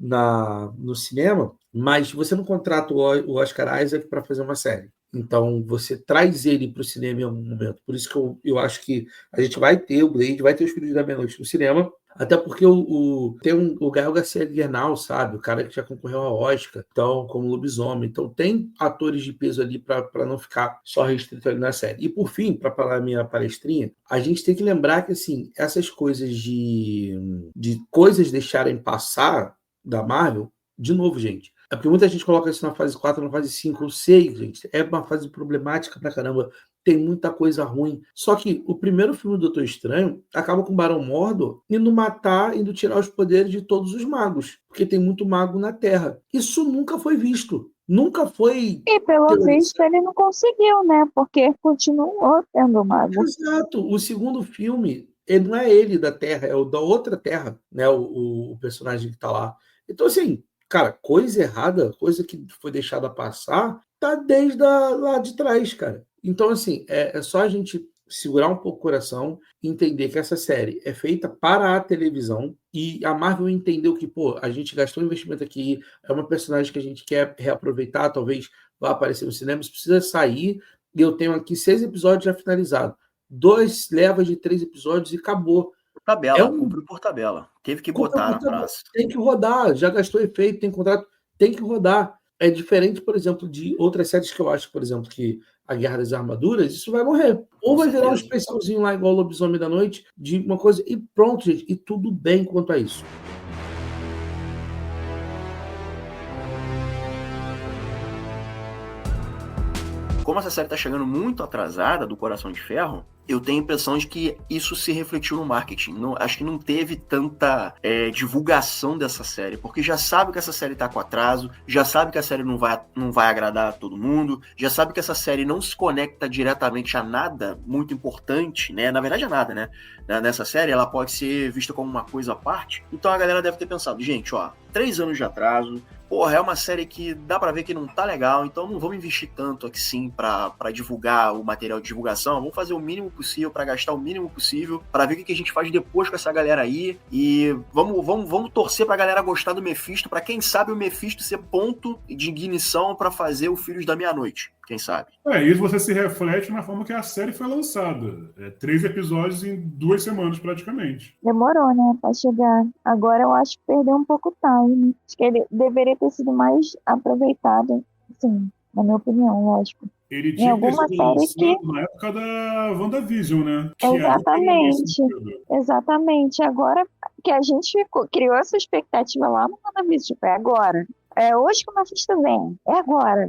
no cinema, mas você não contrata o Oscar Isaac para fazer uma série. Então, você traz ele para o cinema em algum momento. Por isso que eu acho que a gente vai ter o Blade, vai ter os Filhos da Meia-Noite no cinema, até porque tem o Gael Garcia Bernal, sabe? O cara que já concorreu ao Oscar, então, como Lobisomem. Então, tem atores de peso ali para não ficar só restrito ali na série. E, por fim, para falar a minha palestrinha, a gente tem que lembrar que, assim, essas coisas de coisas deixarem passar da Marvel, de novo, gente, é porque muita gente coloca isso na fase 4, na fase 5, eu sei, gente, é uma fase problemática pra caramba, tem muita coisa ruim. Só que o primeiro filme do Doutor Estranho acaba com o Barão Mordo indo tirar os poderes de todos os magos, porque tem muito mago na Terra. Isso nunca foi visto. Nunca foi... E pelo visto ele não conseguiu, né? Porque continuou tendo mago. Exato. O segundo filme, ele não é ele da Terra, é o da outra Terra, né? O personagem que tá lá. Então, assim, cara, coisa errada, coisa que foi deixada passar, tá desde lá de trás, cara. Então, assim, é só a gente segurar um pouco o coração, entender que essa série é feita para a televisão e a Marvel entendeu que, a gente gastou um investimento aqui, é uma personagem que a gente quer reaproveitar, talvez vá aparecer no cinema, isso precisa sair, e eu tenho aqui 6 episódios já finalizados. 2 levas de 3 episódios e acabou. Tabela, cumpriu por tabela. Teve que botar na praça. Tem que rodar, já gastou efeito, tem contrato, tem que rodar. É diferente, por exemplo, de outras séries que eu acho, por exemplo, que a Guerra das Armaduras, isso vai morrer. Ou vai virar um especialzinho lá igual o Lobisomem da Noite, de uma coisa, e pronto, gente, e tudo bem quanto a isso. Como essa série tá chegando muito atrasada do Coração de Ferro, eu tenho a impressão de que isso se refletiu no marketing. Acho que não teve tanta divulgação dessa série, porque já sabe que essa série tá com atraso, já sabe que a série não vai agradar a todo mundo, já sabe que essa série não se conecta diretamente a nada muito importante, né? Na verdade, a nada, né? Nessa série, ela pode ser vista como uma coisa à parte. Então a galera deve ter pensado, gente, 3 anos de atraso, é uma série que dá pra ver que não tá legal, então não vamos investir tanto aqui sim pra divulgar o material de divulgação, vamos fazer o mínimo possível, pra gastar o mínimo possível, pra ver o que a gente faz depois com essa galera aí, e vamos torcer pra galera gostar do Mephisto, pra quem sabe o Mephisto ser ponto de ignição pra fazer o Filhos da Meia-Noite. Quem sabe? Isso você se reflete na forma que a série foi lançada. 3 episódios em 2 semanas, praticamente. Demorou, né, pra chegar. Agora eu acho que perdeu um pouco o time. Acho que ele deveria ter sido mais aproveitado, sim, na minha opinião, lógico. Ele tinha que ter sido lançado na época da WandaVision, né? Exatamente. Agora que a gente criou essa expectativa lá no WandaVision, agora. Hoje que o Mephisto vem. É agora.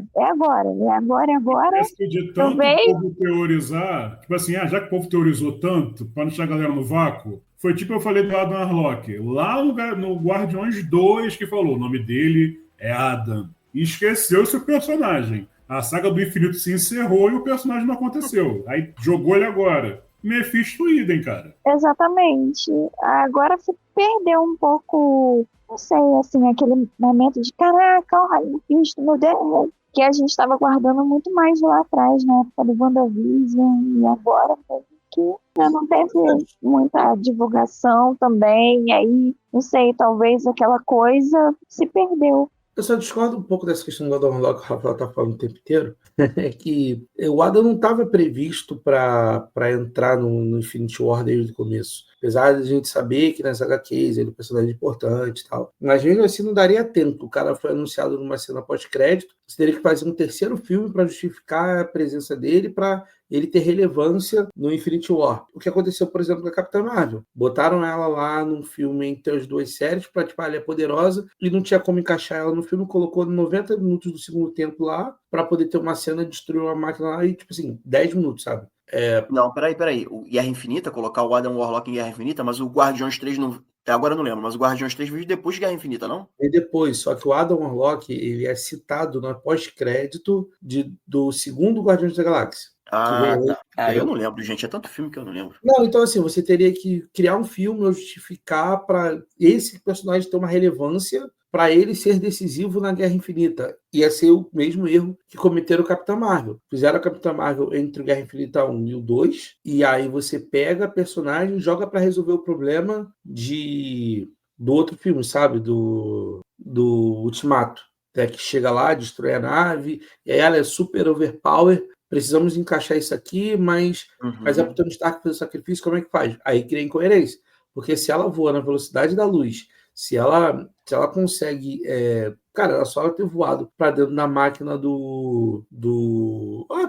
De tanto o povo teorizar, tipo assim, já que o povo teorizou tanto, pra não deixar a galera no vácuo, foi tipo eu falei do Adam Warlock, lá no Guardiões 2 que falou, o nome dele é Adam. E esqueceu-se o personagem. A saga do infinito se encerrou e o personagem não aconteceu. Aí jogou ele agora. Mephisto idem, cara. Exatamente. Agora perdeu um pouco não sei, assim, aquele momento de caraca, olha, Cristo, meu Deus, que a gente estava guardando muito mais lá atrás, na época do WandaVision, e agora mesmo que não teve muita divulgação também, e aí, não sei, talvez aquela coisa se perdeu. Eu só discordo um pouco dessa questão do Adam Warlock que o Rafael está falando o tempo inteiro. É que o Adam não estava previsto para entrar no Infinity War desde o começo. Apesar de a gente saber que nas HQs ele é um personagem importante e tal. Mas mesmo assim não daria tempo. O cara foi anunciado numa cena pós-crédito. Você teria que fazer um terceiro filme para justificar a presença dele, para ele ter relevância no Infinity War. O que aconteceu, por exemplo, com a Capitã Marvel. Botaram ela lá num filme entre as duas séries, para tipo, ela é poderosa, e não tinha como encaixar ela no filme, colocou 90 minutos do segundo tempo lá, para poder ter uma cena, destruir uma máquina lá, e tipo assim, 10 minutos, sabe? Não, peraí. O Guerra Infinita, colocar o Adam Warlock em Guerra Infinita, mas o Guardiões 3 não. Até agora eu não lembro, mas o Guardiões 3 veio depois de Guerra Infinita, não? E depois, só que o Adam Warlock, ele é citado no pós-crédito do segundo Guardiões da Galáxia. Ah, tá. Eu não lembro, gente. É tanto filme que eu não lembro. Não, então assim, você teria que criar um filme ou justificar para esse personagem ter uma relevância, para ele ser decisivo na Guerra Infinita. Ia ser o mesmo erro que cometeram o Capitão Marvel. Fizeram a Capitã Marvel entre o Guerra Infinita 1 e o 2, e aí você pega a personagem e joga para resolver o problema do outro filme, sabe? Do Ultimato. Até que chega lá, destrói a nave, e aí ela é super overpower. Precisamos encaixar isso aqui, mas a Tony Stark fez o sacrifício, como é que faz? Aí cria incoerência. Porque se ela voa na velocidade da luz, se ela consegue... cara, ela só ter voado para dentro da máquina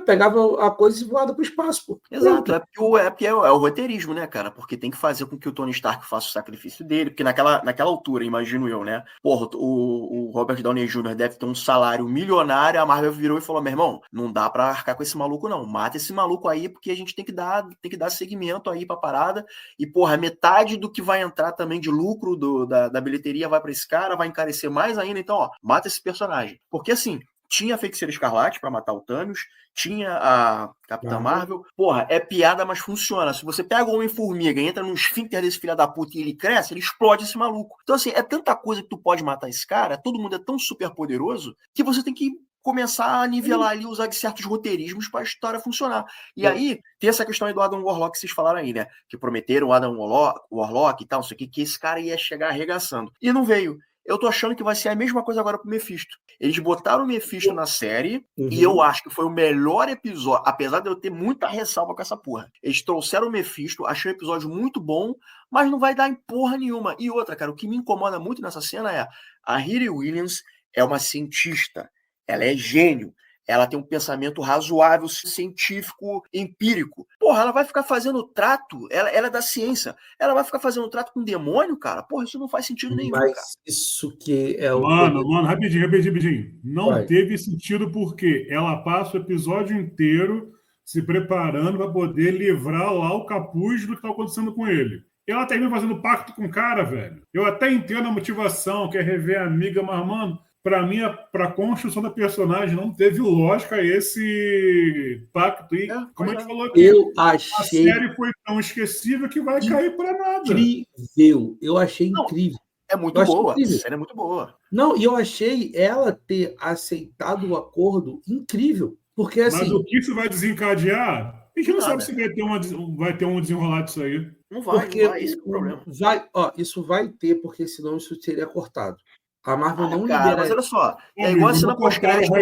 pegava a coisa e voava para o espaço, pô. Exato, é porque é o roteirismo, né, cara? Porque tem que fazer com que o Tony Stark faça o sacrifício dele, porque naquela altura, imagino eu, né? Porra, o Robert Downey Jr. deve ter um salário milionário, a Marvel virou e falou, meu irmão, não dá pra arcar com esse maluco não, mata esse maluco aí, porque a gente tem que dar seguimento aí pra parada, e porra, metade do que vai entrar também de lucro da bilheteria vai pra esse cara, vai encarecer mais ainda, então, ó, mata esse personagem. Porque assim, tinha a Feiticeira Escarlate pra matar o Thanos, tinha a Capitã Marvel. Porra, é piada, mas funciona. Se você pega o Homem-Formiga e entra num esfíncter desse filho da puta e ele cresce, ele explode esse maluco. Então, assim, é tanta coisa que tu pode matar esse cara, todo mundo é tão super poderoso, que você tem que começar a nivelar ali, usar de certos roteirismos pra história funcionar. E aí, tem essa questão aí do Adam Warlock que vocês falaram aí, né? Que prometeram o Adam Warlock e tal, não sei o que esse cara ia chegar arregaçando. E não veio. Eu tô achando que vai ser a mesma coisa agora pro Mephisto. Eles botaram o Mephisto na série e eu acho que foi o melhor episódio, apesar de eu ter muita ressalva com essa porra. Eles trouxeram o Mephisto, achei o episódio muito bom, mas não vai dar em porra nenhuma. E outra, cara, o que me incomoda muito nessa cena é a Riri Williams é uma cientista, ela é gênio. Ela tem um pensamento razoável, científico, empírico. Porra, ela vai ficar fazendo trato, ela é da ciência, ela vai ficar fazendo trato com um demônio, cara? Porra, isso não faz sentido nenhum, mas cara. Isso que é o... Mano, rapidinho. Não teve sentido porque ela passa o episódio inteiro se preparando para poder livrar lá o capuz do que tá acontecendo com ele. E ela termina fazendo pacto com o cara, velho. Eu até entendo a motivação, quer rever a amiga, mas, mano, pra mim, pra construção da personagem, não teve lógica esse pacto. E, como a gente falou aqui, a série foi tão esquecível que vai cair pra nada. Incrível. Eu achei incrível. É muito boa. A série é muito boa. Não, e eu achei ela ter aceitado o acordo incrível. Porque, assim, mas o que isso vai desencadear? A gente não sabe se vai ter um desenrolar disso aí. Não vai, porque esse é o problema. Isso vai ter, porque senão isso seria cortado. A Marvel não libera. Mas olha só, é igual a cena pós-crédito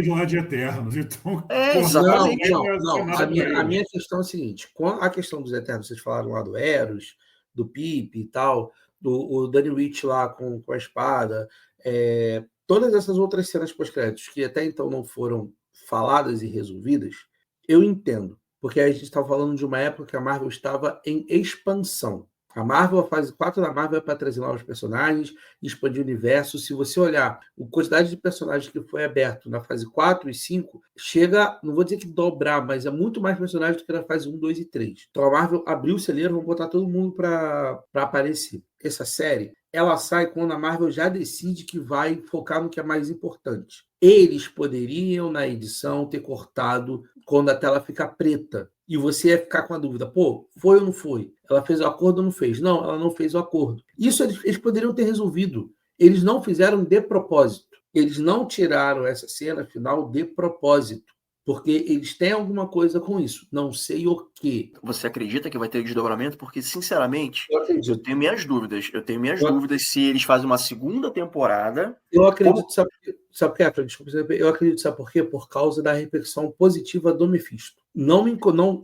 lá de Eternos. Então, exatamente. Não. A minha questão é a seguinte: com a questão dos Eternos, vocês falaram lá do Eros, do Pip e tal, o Danny Rich lá com a espada, todas essas outras cenas pós-créditos que até então não foram faladas e resolvidas, eu entendo. Porque a gente estava falando de uma época que a Marvel estava em expansão. A Marvel, a fase 4 da Marvel é para trazer novos personagens, expandir o universo. Se você olhar a quantidade de personagens que foi aberto na fase 4 e 5, chega, não vou dizer que dobrar, mas é muito mais personagens do que na fase 1, 2 e 3. Então a Marvel abriu o celeiro, vão botar todo mundo para aparecer. Essa série, ela sai quando a Marvel já decide que vai focar no que é mais importante. Eles poderiam, na edição, ter cortado quando a tela fica preta. E você ia ficar com a dúvida, pô, foi ou não foi? Ela fez o acordo ou não fez? Não, ela não fez o acordo. Isso eles poderiam ter resolvido. Eles não fizeram de propósito. Eles não tiraram essa cena final de propósito. Porque eles têm alguma coisa com isso. Não sei o quê. Você acredita que vai ter desdobramento? Porque, sinceramente, Eu acredito. eu tenho minhas dúvidas. Eu tenho minhas dúvidas se eles fazem uma segunda temporada. Eu acredito, sabe por quê, Fred? Desculpa, eu acredito, sabe por quê? Por causa da repercussão positiva do Mephisto. Não,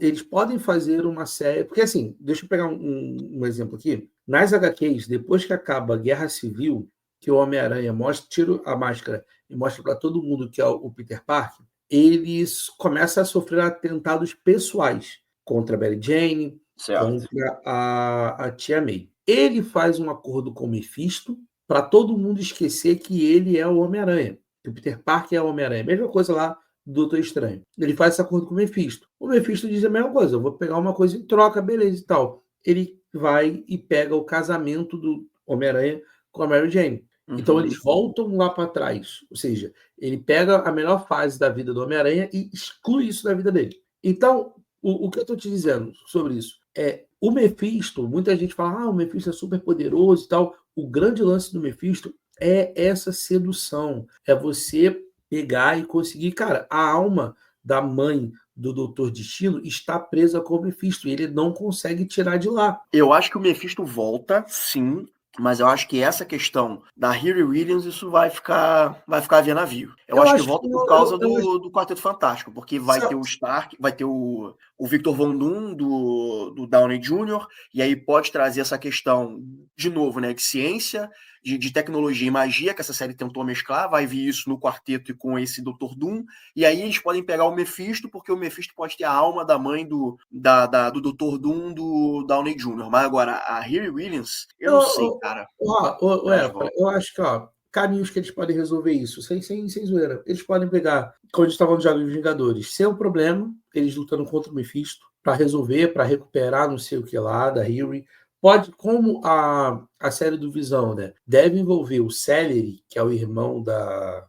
eles podem fazer uma série... Porque, assim, deixa eu pegar um exemplo aqui. Nas HQs, depois que acaba a Guerra Civil, que o Homem-Aranha tira a máscara e mostra para todo mundo que é o Peter Parker, eles começam a sofrer atentados pessoais contra a Mary Jane, contra a Tia May. Ele faz um acordo com o Mephisto para todo mundo esquecer que ele é o Homem-Aranha, que o Peter Parker é o Homem-Aranha. Mesma coisa lá do Doutor Estranho. Ele faz esse acordo com o Mephisto. O Mephisto diz a mesma coisa, eu vou pegar uma coisa em troca, beleza e tal. Ele vai e pega o casamento do Homem-Aranha com a Mary Jane. Então eles voltam lá para trás, ou seja, ele pega a melhor fase da vida do Homem-Aranha e exclui isso da vida dele. Então, o que eu estou te dizendo sobre isso é o Mephisto. Muita gente fala, o Mephisto é super poderoso e tal. O grande lance do Mephisto é essa sedução, é você pegar e conseguir, cara, a alma da mãe do Doutor Destino está presa com o Mephisto e ele não consegue tirar de lá. Eu acho que o Mephisto volta, sim. Mas eu acho que essa questão da Riri Williams, isso vai ficar via navio. Eu acho que volta por causa do Quarteto Fantástico, porque vai ter o Stark, vai ter o Victor Von Doom do Downey Jr., e aí pode trazer essa questão, de novo, né, de ciência, de tecnologia e magia, que essa série tentou mesclar, vai vir isso no quarteto e com esse Dr. Doom, e aí eles podem pegar o Mephisto, porque o Mephisto pode ter a alma da mãe do Dr. Doom do Downey Jr., mas agora, a Riri Williams, eu não sei, cara. Eu acho que, caminhos que eles podem resolver isso, sem zoeira. Eles podem pegar, quando a gente estava nos Jogos dos Vingadores, sem um problema, eles lutando contra o Mephisto, para resolver, para recuperar não sei o que lá, da Riri. Pode, como a série do Visão, né, deve envolver o Celery, que é o irmão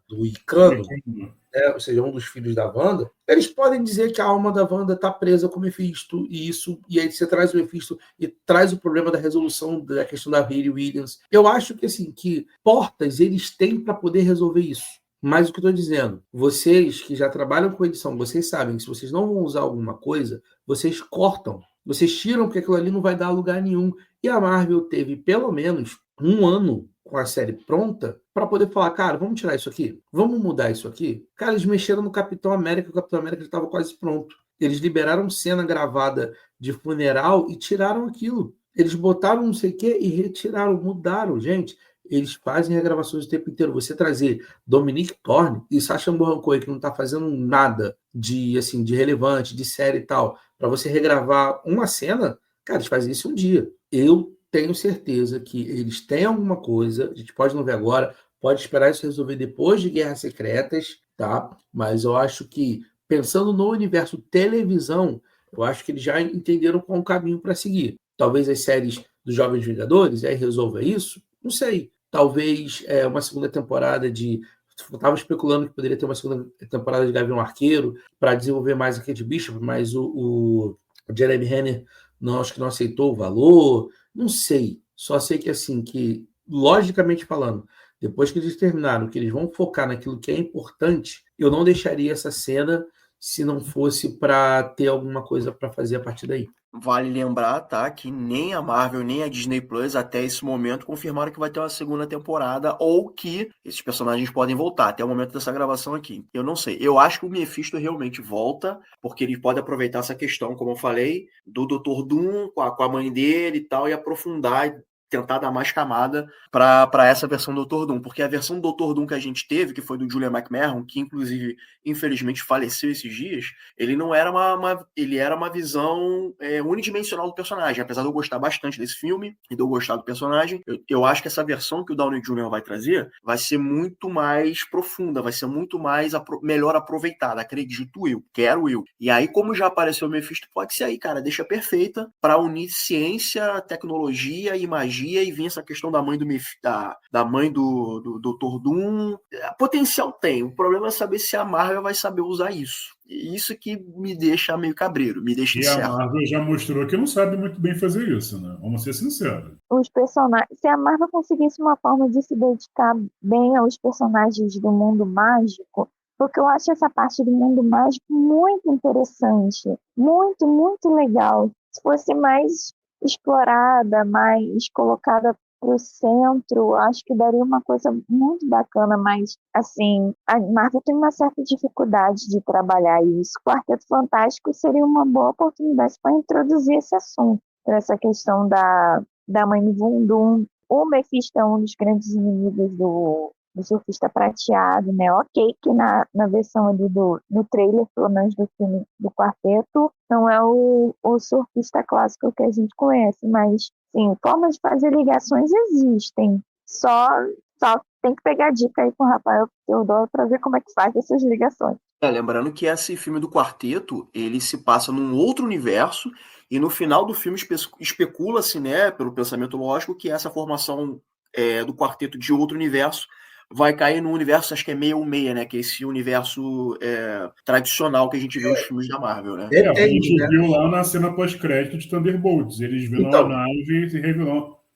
do Icano, né, ou seja, um dos filhos da Wanda, eles podem dizer que a alma da Wanda está presa com o Mephisto, e aí você traz o Mephisto e traz o problema da resolução da questão da Riri Williams. Eu acho que, assim, que portas eles têm para poder resolver isso. Mas o que eu estou dizendo, vocês que já trabalham com edição, vocês sabem que se vocês não vão usar alguma coisa, vocês cortam. Vocês tiram porque aquilo ali não vai dar lugar nenhum. E a Marvel teve pelo menos um ano com a série pronta para poder falar, cara, vamos tirar isso aqui? Vamos mudar isso aqui? Cara, eles mexeram no Capitão América, o Capitão América já estava quase pronto. Eles liberaram cena gravada de funeral e tiraram aquilo. Eles botaram não sei o quê e retiraram, mudaram, gente. Eles fazem regravações o tempo inteiro. Você trazer Dominique Thorne e Sacha Baron Cohen, que não está fazendo nada de relevante, de série e tal, para você regravar uma cena, cara, eles fazem isso um dia. Eu tenho certeza que eles têm alguma coisa, a gente pode não ver agora, pode esperar isso resolver depois de Guerras Secretas, tá? Mas eu acho que, pensando no universo televisão, eu acho que eles já entenderam qual é o caminho para seguir. Talvez as séries dos Jovens Vingadores aí resolva isso, não sei. Talvez uma segunda temporada de... Estava especulando que poderia ter uma segunda temporada de Gavião Arqueiro para desenvolver mais a Kate Bishop, mas o Jeremy Renner acho que não aceitou o valor. Não sei. Só sei que, assim, que logicamente falando, depois que eles terminaram, que eles vão focar naquilo que é importante, eu não deixaria essa cena se não fosse para ter alguma coisa para fazer a partir daí. Vale lembrar, tá, que nem a Marvel nem a Disney Plus até esse momento confirmaram que vai ter uma segunda temporada ou que esses personagens podem voltar até o momento dessa gravação aqui. Eu não sei. Eu acho que o Mephisto realmente volta, porque ele pode aproveitar essa questão, como eu falei, do Dr. Doom com a mãe dele e tal, e aprofundar, tentar dar mais camada para essa versão do Dr. Doom, porque a versão do Dr. Doom que a gente teve, que foi do Julian McMahon, que inclusive, infelizmente, faleceu esses dias, ele não era ele era uma visão unidimensional do personagem, apesar de eu gostar bastante desse filme e de eu gostar do personagem, eu acho que essa versão que o Downey Jr. vai trazer vai ser muito mais profunda, vai ser muito mais melhor aproveitada, acredito eu, quero eu. E aí, como já apareceu o Mephisto, pode ser aí, cara, deixa perfeita para unir ciência, tecnologia e magia magia e vinha essa questão da mãe da mãe do Dr. Doom. Potencial tem, o problema é saber se a Marvel vai saber usar isso. E isso que me deixa meio cabreiro, me deixa E incerto. a Marvel já mostrou que não sabe muito bem fazer isso, né? Vamos ser sinceros. Os personagens, se a Marvel conseguisse uma forma de se dedicar bem aos personagens do mundo mágico, porque eu acho essa parte do mundo mágico muito interessante, muito, muito legal. Se fosse mais explorada, mais colocada para o centro, acho que daria uma coisa muito bacana, mas, assim, a Marvel tem uma certa dificuldade de trabalhar isso. O Quarteto Fantástico seria uma boa oportunidade para introduzir esse assunto, essa questão da mãe do Voodoo. O Mephisto é um dos grandes inimigos do Surfista Prateado, né? Ok, que na versão ali no trailer, pelo menos do filme do Quarteto, não é o surfista clássico que a gente conhece, mas, sim, formas de fazer ligações existem. Só tem que pegar a dica aí com o Rafael Teodoro para ver como é que faz essas ligações. Lembrando que esse filme do Quarteto, ele se passa num outro universo, e no final do filme especula-se, né, pelo pensamento lógico, que essa formação do Quarteto de outro universo vai cair no universo, acho que é 616, né, que é esse universo tradicional que a gente vê nos filmes da Marvel, né? A gente viu lá na cena pós-crédito de Thunderbolts, eles vindo a nave e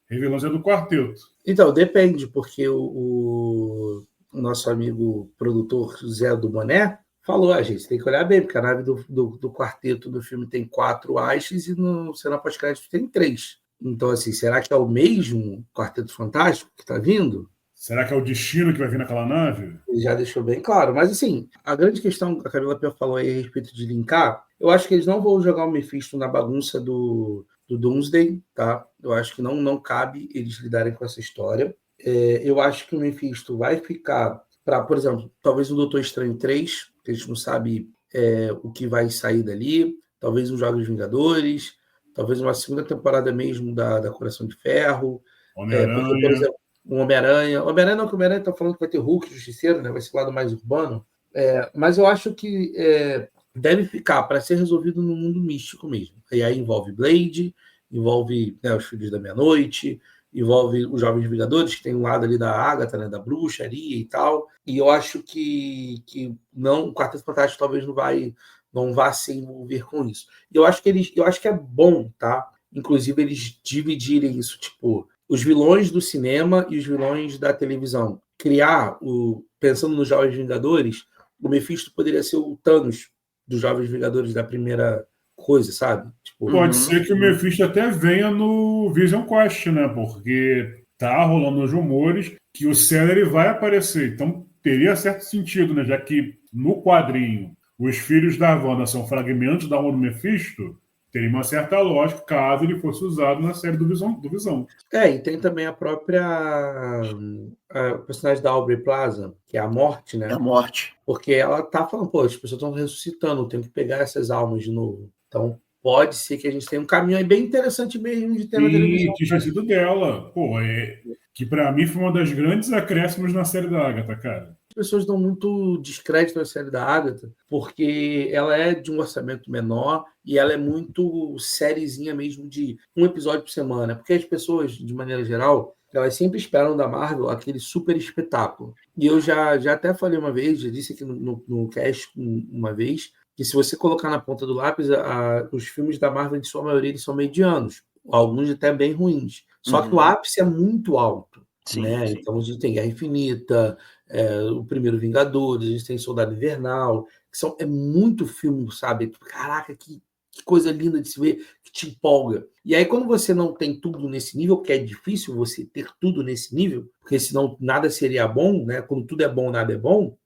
revelando do Quarteto. Então, depende, porque o nosso amigo produtor Zé do Boné falou, gente, tem que olhar bem, porque a nave do Quarteto do filme tem 4 hastes e no cena pós-crédito tem 3. Então, assim, será que é o mesmo Quarteto Fantástico que está vindo? Será que é o destino que vai vir naquela nave? Ele já deixou bem claro. Mas, assim, a grande questão que a Camila Pia falou aí a respeito de linkar, eu acho que eles não vão jogar o Mephisto na bagunça do Doomsday, tá? Eu acho que não cabe eles lidarem com essa história. Eu acho que o Mephisto vai ficar para, por exemplo, talvez o Doutor Estranho 3, que a gente não sabe o que vai sair dali, talvez um Jogos Vingadores, talvez uma segunda temporada mesmo da Coração de Ferro. Homem-Aranha. Porque, por exemplo, um Homem-Aranha. Homem-Aranha não, que o Homem-Aranha está falando que vai ter Hulk, Justiceiro, né? Vai ser o lado mais urbano. Mas eu acho que deve ficar para ser resolvido no mundo místico mesmo. E aí envolve Blade, envolve, né, os Filhos da Meia-Noite, envolve os Jovens Vingadores, que tem um lado ali da Agatha, né, da bruxaria e tal. E eu acho que não, o Quarteto Fantástico talvez não vá se envolver com isso. Eu acho que é bom, tá? Inclusive eles dividirem isso, tipo, os vilões do cinema e os vilões da televisão. Pensando nos Jovens Vingadores, o Mephisto poderia ser o Thanos dos Jovens Vingadores da primeira coisa, sabe? Tipo, pode ser que o Mephisto até venha no Vision Quest, né? Porque tá rolando os rumores que o Celery vai aparecer. Então teria certo sentido, né? Já que no quadrinho os filhos da Wanda são fragmentos da alma do Mephisto, teria uma certa lógica caso ele fosse usado na série do Visão. E tem também a personagem da Aubrey Plaza, que é a Morte, né? É a Morte. Porque ela tá falando, as pessoas estão ressuscitando, tem que pegar essas almas de novo. Então, pode ser que a gente tenha um caminho aí bem interessante mesmo de ter na televisão. Tinha sido dela. Que pra mim foi uma das grandes acréscimos na série da Agatha, cara. As pessoas dão muito descrédito à série da Agatha, porque ela é de um orçamento menor e ela é muito sériezinha mesmo, de um episódio por semana. Porque as pessoas, de maneira geral, elas sempre esperam da Marvel aquele super espetáculo. E eu já até falei uma vez, já disse aqui no cast uma vez, que se você colocar na ponta do lápis, os filmes da Marvel, em sua maioria, eles são medianos, alguns até bem ruins. Só que o ápice é muito alto. Sim, né? sim. Então a gente tem Guerra Infinita, o Primeiro Vingadores, a gente tem Soldado Invernal, que é muito filme, sabe? Caraca, que coisa linda de se ver, que te empolga. E aí, quando você não tem tudo nesse nível, que é difícil você ter tudo nesse nível, porque senão nada seria bom, né? Quando tudo é bom, nada é bom,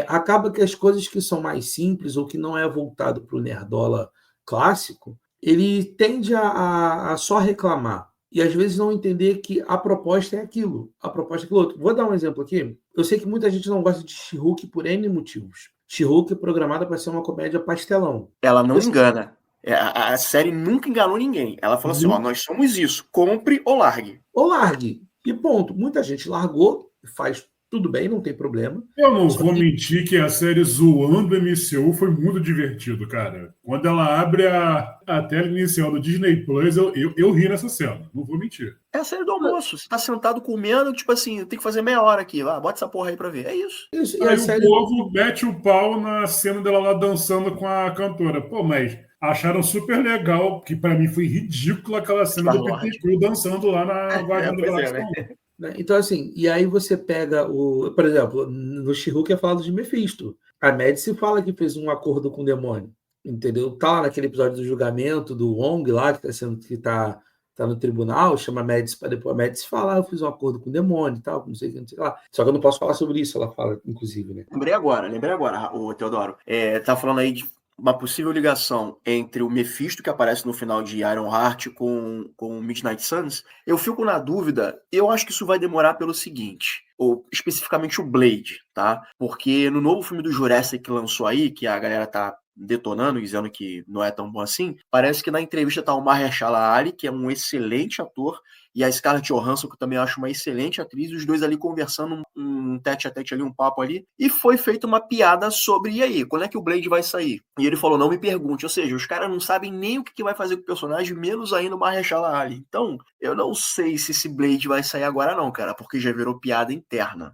acaba que as coisas que são mais simples ou que não é voltado para o nerdola clássico, ele tende a só reclamar. E às vezes não entender que a proposta é aquilo, a proposta é aquilo outro. Vou dar um exemplo aqui. Eu sei que muita gente não gosta de She-Hulk por N motivos. She-Hulk é programada para ser uma comédia pastelão. Ela não engana. A série nunca enganou ninguém. Ela falou assim, nós somos isso, compre ou largue. Ou largue. E ponto. Muita gente largou, faz tudo bem, não tem problema. Eu não vou mentir que a série zoando o MCU foi muito divertido, cara. Quando ela abre a tela inicial do Disney Plus, eu ri nessa cena, não vou mentir. É a série do almoço. Você tá sentado comendo, tipo assim, tem que fazer meia hora aqui. Bota essa porra aí pra ver. É isso. Isso, e Aí a o série... povo mete o pau na cena dela lá dançando com a cantora. Pô, mas acharam super legal, que pra mim foi ridícula aquela cena do Peter Quill dançando lá na Guardião da Galáxia. Então, assim, e aí você pega por exemplo, no She-Hulk é falado de Mephisto. A Médici fala que fez um acordo com o demônio, entendeu? Tá lá naquele episódio do julgamento do Wong lá, que tá no tribunal, chama a Médici para depois a Médici falar, eu fiz um acordo com o demônio e tal, não sei o que, não sei lá. Só que eu não posso falar sobre isso, ela fala, inclusive, né? Lembrei agora, o Teodoro. Tá falando aí de uma possível ligação entre o Mephisto, que aparece no final de Ironheart, com Midnight Suns. Eu fico na dúvida, eu acho que isso vai demorar pelo seguinte, ou especificamente o Blade, tá? Porque no novo filme do Jurassic que lançou aí, que a galera tá detonando, dizendo que não é tão bom assim, parece que na entrevista tá o Mahershala Ali, que é um excelente ator, e a Scarlett Johansson, que eu também acho uma excelente atriz, os dois ali conversando um tete-a-tete ali, um papo ali, e foi feita uma piada sobre, e aí, quando é que o Blade vai sair? E ele falou, não me pergunte, ou seja, os caras não sabem nem o que vai fazer com o personagem, menos ainda o Mahershala Ali. Então, eu não sei se esse Blade vai sair agora não, cara, porque já virou piada interna.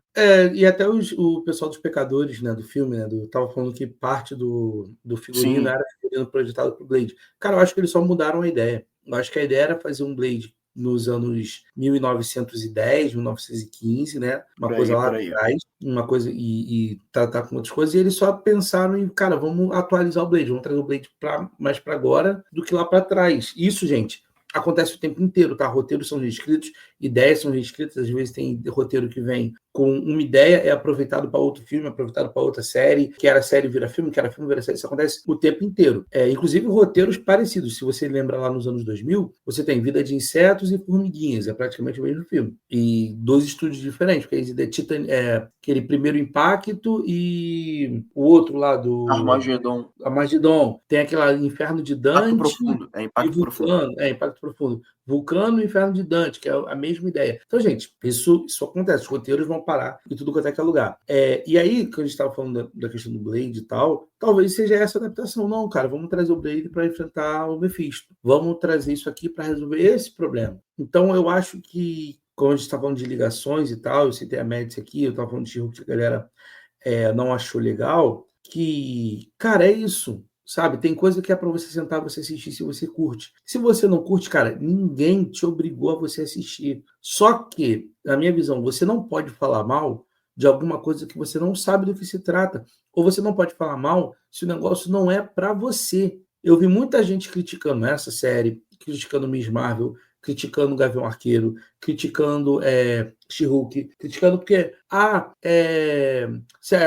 E até o pessoal dos Pecadores, né, do filme, né, tava falando que parte do figurino era figurino projetado pro Blade. Cara, eu acho que eles só mudaram a ideia. Eu acho que a ideia era fazer um Blade nos anos 1910, 1915, né? Uma coisa lá atrás, uma coisa e tratar com outras coisas, e eles só pensaram em, cara, vamos atualizar o Blade, vamos trazer o Blade mais para agora do que lá para trás. Isso, gente, acontece o tempo inteiro, tá? Roteiros são reescritos, ideias são reescritas, às vezes tem roteiro que vem com uma ideia, é aproveitado para outro filme, aproveitado para outra série, que era série vira filme, que era filme vira série, isso acontece o tempo inteiro. Inclusive roteiros parecidos, se você lembra lá nos anos 2000, você tem Vida de Insetos e Formiguinhas, é praticamente o mesmo filme, e 2 estúdios diferentes, porque aquele Primeiro Impacto e o outro lá do... Armagedon. Tem aquela Inferno de Dante... Impacto Profundo. Impacto Profundo. Vulcano e Inferno de Dante, que é a mesma ideia. Então, gente, isso acontece. Os roteiros vão parar em tudo quanto é que é lugar. E aí, quando a gente estava falando da questão do Blade e tal, talvez seja essa adaptação. Não, cara, vamos trazer o Blade para enfrentar o Mephisto. Vamos trazer isso aqui para resolver esse problema. Então, eu acho que, como a gente está falando de ligações e tal, eu citei a Médici aqui, eu estava falando de She-Hulk, que a galera não achou legal, que, cara, é isso. Sabe, tem coisa que é para você sentar, você assistir se você curte. Se você não curte, cara, ninguém te obrigou a você assistir. Só que, na minha visão, você não pode falar mal de alguma coisa que você não sabe do que se trata. Ou você não pode falar mal se o negócio não é para você. Eu vi muita gente criticando essa série, criticando Miss Marvel, criticando o Gavião Arqueiro, criticando She-Hulk, criticando porque a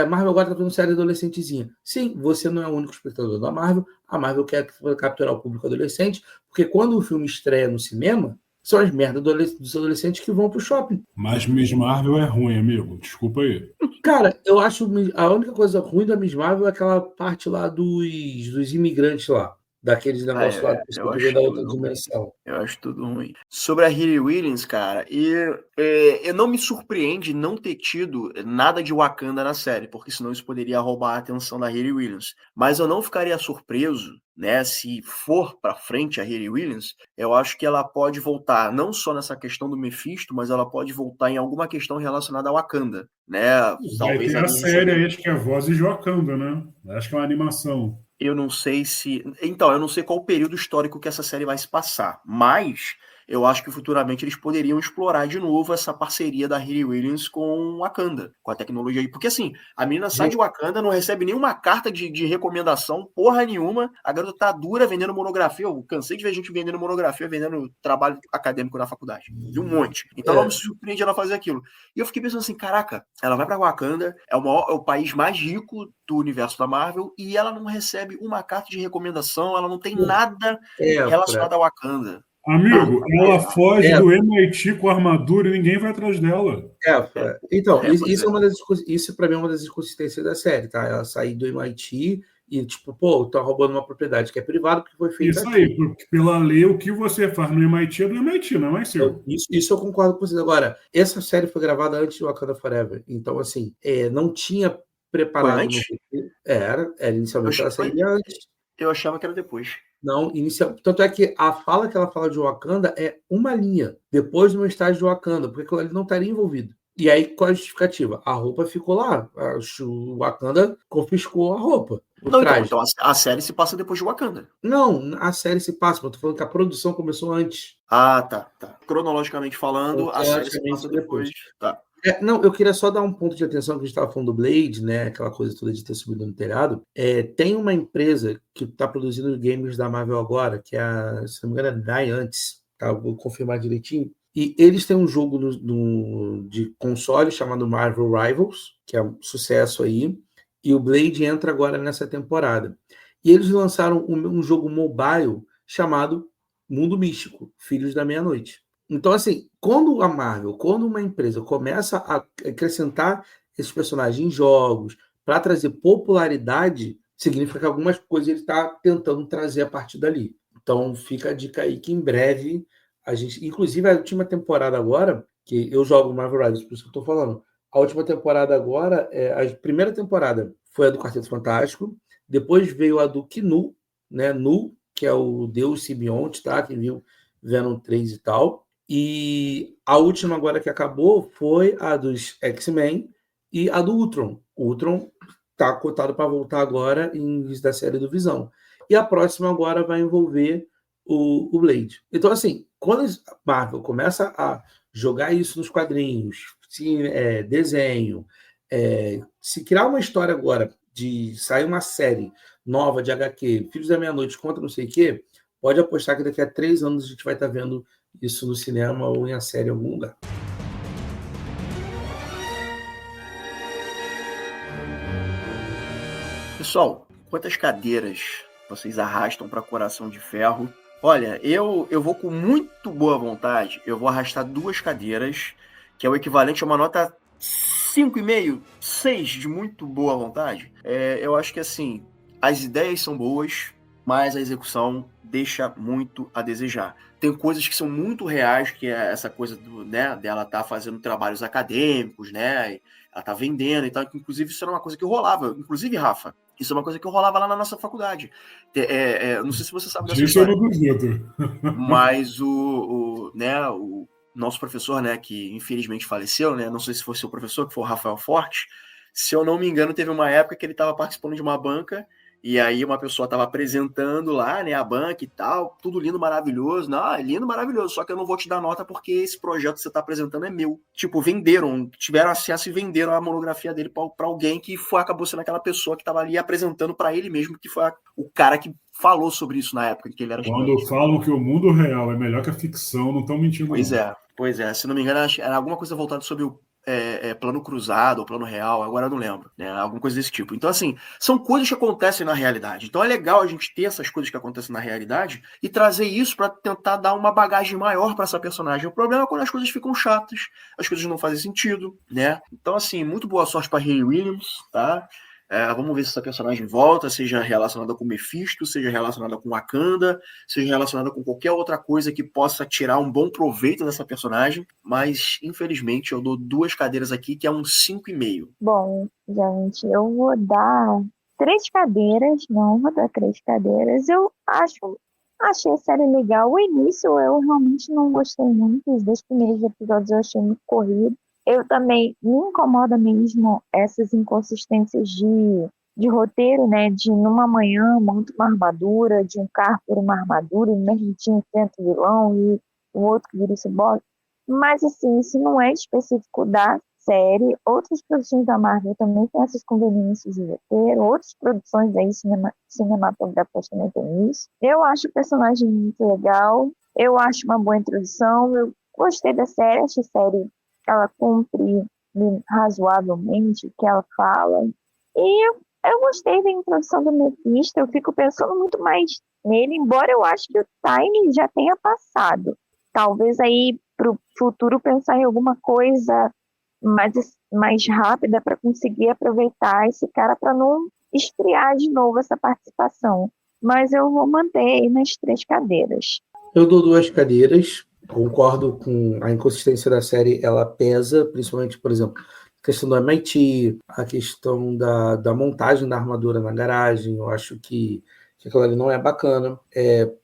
Marvel agora está fazendo série adolescentezinha. Sim, você não é o único espectador da Marvel, a Marvel quer capturar o público adolescente, porque quando o filme estreia no cinema, são as merdas dos adolescentes que vão pro shopping. Mas Miss Marvel é ruim, amigo. Desculpa aí. Cara, eu acho a única coisa ruim da Miss Marvel é aquela parte lá dos imigrantes lá. Daqueles negócios lá que vem da outra dimensão. Eu acho tudo ruim. Sobre a Riri Williams, cara, eu não me surpreende não ter tido nada de Wakanda na série, porque senão isso poderia roubar a atenção da Riri Williams. Mas eu não ficaria surpreso, né, se for pra frente a Riri Williams, eu acho que ela pode voltar não só nessa questão do Mephisto, mas ela pode voltar em alguma questão relacionada a Wakanda, né? Vai ter a série aí, acho que é Vozes de Wakanda, né? Acho que é uma animação. Eu não sei eu não sei qual o período histórico que essa série vai se passar, mas eu acho que futuramente eles poderiam explorar de novo essa parceria da Riri Williams com Wakanda, com a tecnologia aí. Porque assim, a menina sai de Wakanda, não recebe nenhuma carta de recomendação, porra nenhuma. A garota tá dura vendendo monografia. Eu cansei de ver gente vendendo monografia, vendendo trabalho acadêmico na faculdade. De um monte. Então não me surpreende ela fazer aquilo. E eu fiquei pensando assim, caraca, ela vai pra Wakanda, é o país mais rico do universo da Marvel, e ela não recebe uma carta de recomendação, ela não tem nada relacionado a Wakanda. Amigo, ela foge do MIT com a armadura e ninguém vai atrás dela. Então, isso para mim é uma das inconsistências da série, tá? Ela sair do MIT E, tipo, pô, tá roubando uma propriedade que é privada porque foi feita Isso aqui. aí, porque pela lei, o que você faz no MIT é do MIT, não é mais seu. Isso eu concordo com vocês. Agora, essa série foi gravada antes de Wakanda Forever. Então, assim, não tinha preparado no antes? roteiro. Era inicialmente Eu ela achei- sairia antes. Eu achava que era depois. Não, inicial. Tanto é que a fala que ela fala de Wakanda é uma linha, depois de uma estágio de Wakanda, porque aquilo ali não estaria envolvido. E aí, qual a justificativa? A roupa ficou lá. O Wakanda confiscou a roupa, o Não, traje. então a série se passa depois de Wakanda. Não, a série se passa, mas eu tô falando que a produção começou antes. Ah, tá. Cronologicamente falando, a série se Cronologicamente passa depois. Tá. Não, eu queria só dar um ponto de atenção que a gente estava falando do Blade, né? Aquela coisa toda de ter subido no telhado. Tem uma empresa que está produzindo games da Marvel agora, que é se não me engano, é Niantic, tá? Vou confirmar direitinho. E eles têm um jogo de console chamado Marvel Rivals, que é um sucesso aí. E o Blade entra agora nessa temporada. E eles lançaram um jogo mobile chamado Mundo Místico, Filhos da Meia-Noite. Então, assim, quando a Marvel, quando uma empresa começa a acrescentar esses personagens em jogos para trazer popularidade, significa que algumas coisas ele está tentando trazer a partir dali. Então, fica a dica aí que em breve a gente. Inclusive, a última temporada agora, que eu jogo Marvel Rivals, por isso que eu estou falando. A última temporada agora, a primeira temporada foi a do Quarteto Fantástico, depois veio a do Knu, né? Nu, que é o Deus Simbionte, tá? Que viu Venom 3 e tal. E a última agora que acabou foi a dos X-Men e a do Ultron. O Ultron está cotado para voltar agora em início da série do Visão. E a próxima agora vai envolver o Blade. Então, assim, quando a Marvel começa a jogar isso nos quadrinhos, desenho, se criar uma história agora de sair uma série nova de HQ, Filhos da Meia-Noite contra não sei o quê, pode apostar que daqui a 3 anos a gente vai estar vendo isso no cinema ou em a série em algum lugar. Pessoal, quantas cadeiras vocês arrastam para Coração de Ferro? Olha, eu vou com muito boa vontade, eu vou arrastar 2 cadeiras, que é o equivalente a uma nota 5,5, 6 de muito boa vontade. Eu acho que assim, as ideias são boas, mas a execução deixa muito a desejar. Tem coisas que são muito reais, que é essa coisa dela tá fazendo trabalhos acadêmicos, né? Ela tá vendendo e tal, que inclusive isso era uma coisa que rolava. Inclusive, Rafa, isso é uma coisa que rolava lá na nossa faculdade. Não sei se você sabe dessa Isso eu história. não duvido. Mas o nosso professor, né, que infelizmente faleceu, né? Não sei se foi seu professor, que foi o Rafael Forte. Se eu não me engano, teve uma época que ele estava participando de uma banca. E aí uma pessoa estava apresentando lá, né, a banca e tal, tudo lindo, maravilhoso. Não, é lindo, maravilhoso, só que eu não vou te dar nota porque esse projeto que você está apresentando é meu. Tipo, tiveram acesso e venderam a monografia dele para alguém que acabou sendo aquela pessoa que estava ali apresentando para ele mesmo, que foi o cara que falou sobre isso na época que ele era estudante. Quando falam que o mundo real é melhor que a ficção, não estão mentindo. Pois é. Se não me engano, era alguma coisa voltada sobre o plano cruzado ou plano real, agora eu não lembro, né? Alguma coisa desse tipo. Então, assim, são coisas que acontecem na realidade. Então é legal a gente ter essas coisas que acontecem na realidade e trazer isso para tentar dar uma bagagem maior para essa personagem. O problema é quando as coisas ficam chatas, as coisas não fazem sentido, né? Então, assim, muito boa sorte para Hayley Williams, tá? Vamos ver se essa personagem volta, seja relacionada com Mephisto, seja relacionada com Wakanda, seja relacionada com qualquer outra coisa que possa tirar um bom proveito dessa personagem. Mas, infelizmente, eu dou 2 cadeiras aqui, que é um 5,5. Bom, gente, eu vou dar 3 cadeiras, não vou dar 3 cadeiras. Achei a série legal. O início eu realmente não gostei muito, os 2 primeiros episódios eu achei muito corrido. Eu também me incomoda mesmo essas inconsistências de roteiro, né? De numa manhã monta uma armadura, de um carro por uma armadura, e no mesmo dia enfrenta o vilão e o outro que vira esse boss. Mas assim, isso não é específico da série. Outras produções da Marvel também têm essas conveniências de roteiro, outras produções aí cinematográficas também têm isso. Eu acho o personagem muito legal, eu acho uma boa introdução, eu gostei da série, acho a série ela cumpre razoavelmente o que ela fala. E eu gostei da introdução do Mephisto, eu fico pensando muito mais nele, embora eu acho que o time já tenha passado. Talvez aí para o futuro pensar em alguma coisa mais rápida para conseguir aproveitar esse cara para não esfriar de novo essa participação. Mas eu vou manter aí nas 3 cadeiras. Eu dou 2 cadeiras. Concordo com a inconsistência da série, ela pesa, principalmente, por exemplo, a questão do MIT, a questão da montagem da armadura na garagem. Eu acho que aquilo ali não é bacana.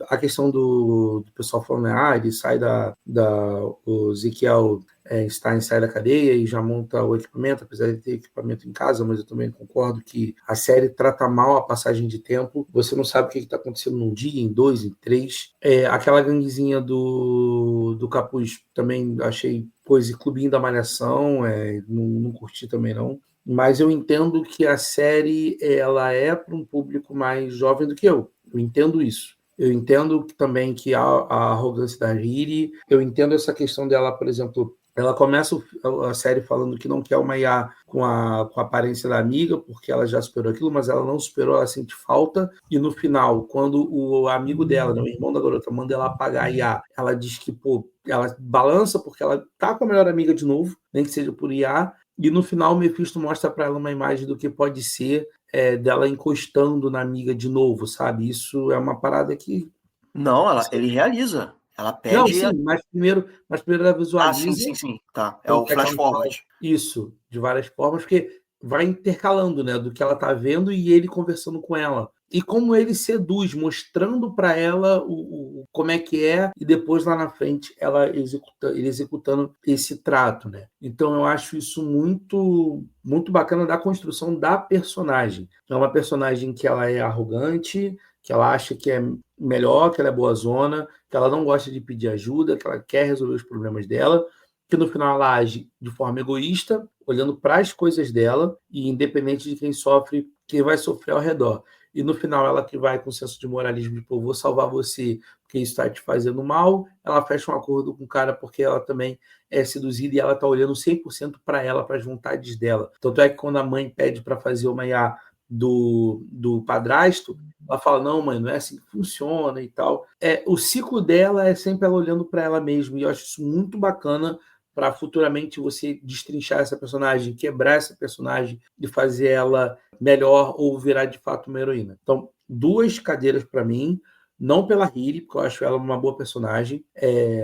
A questão do pessoal falando, ele sai o Ezequiel Stein sai da cadeia e já monta o equipamento, apesar de ter equipamento em casa, mas eu também concordo que a série trata mal a passagem de tempo. Você não sabe o que está acontecendo num dia, em 2, em 3. Aquela ganguezinha do Capuz também achei coisa, clubinho da Malhação, não curti também não. Mas eu entendo que a série ela é para um público mais jovem do que eu. Eu entendo isso. Eu entendo também que a arrogância da Riri. Eu entendo essa questão dela, por exemplo, ela começa a série falando que não quer uma IA com a aparência da amiga, porque ela já superou aquilo, mas ela não superou, ela sente falta. E no final, quando o amigo dela, o irmão da garota, manda ela apagar a IA, ela diz que, ela balança porque ela tá com a melhor amiga de novo, nem que seja por IA. E no final, o Mephisto mostra para ela uma imagem do que pode ser dela encostando na amiga de novo, sabe? Isso é uma parada que... Não, ele realiza. Ela Não, pede... sim, mas primeiro ela visualiza... sim. Tá, é o flash forward. Isso, de várias formas, porque vai intercalando, né? Do que ela tá vendo e ele conversando com ela. E como ele seduz, mostrando para ela como é que é, e depois lá na frente ele executando esse trato, né? Então eu acho isso muito, muito bacana da construção da personagem. É uma personagem que ela é arrogante, que ela acha que é melhor, que ela é boazona, que ela não gosta de pedir ajuda, que ela quer resolver os problemas dela, que no final ela age de forma egoísta, olhando para as coisas dela, e independente de quem sofre, quem vai sofrer ao redor. E no final ela que vai com senso de moralismo, de vou salvar você porque isso está te fazendo mal, ela fecha um acordo com o cara porque ela também é seduzida e ela está olhando 100% para ela, para as vontades dela. Tanto é que quando a mãe pede para fazer uma IA do padrasto, ela fala, não, mãe, não é assim que funciona e tal. O ciclo dela é sempre ela olhando para ela mesma, e eu acho isso muito bacana para futuramente você destrinchar essa personagem, quebrar essa personagem e fazer ela melhor ou virar de fato uma heroína. Então, 2 cadeiras para mim, não pela Riri, porque eu acho ela uma boa personagem,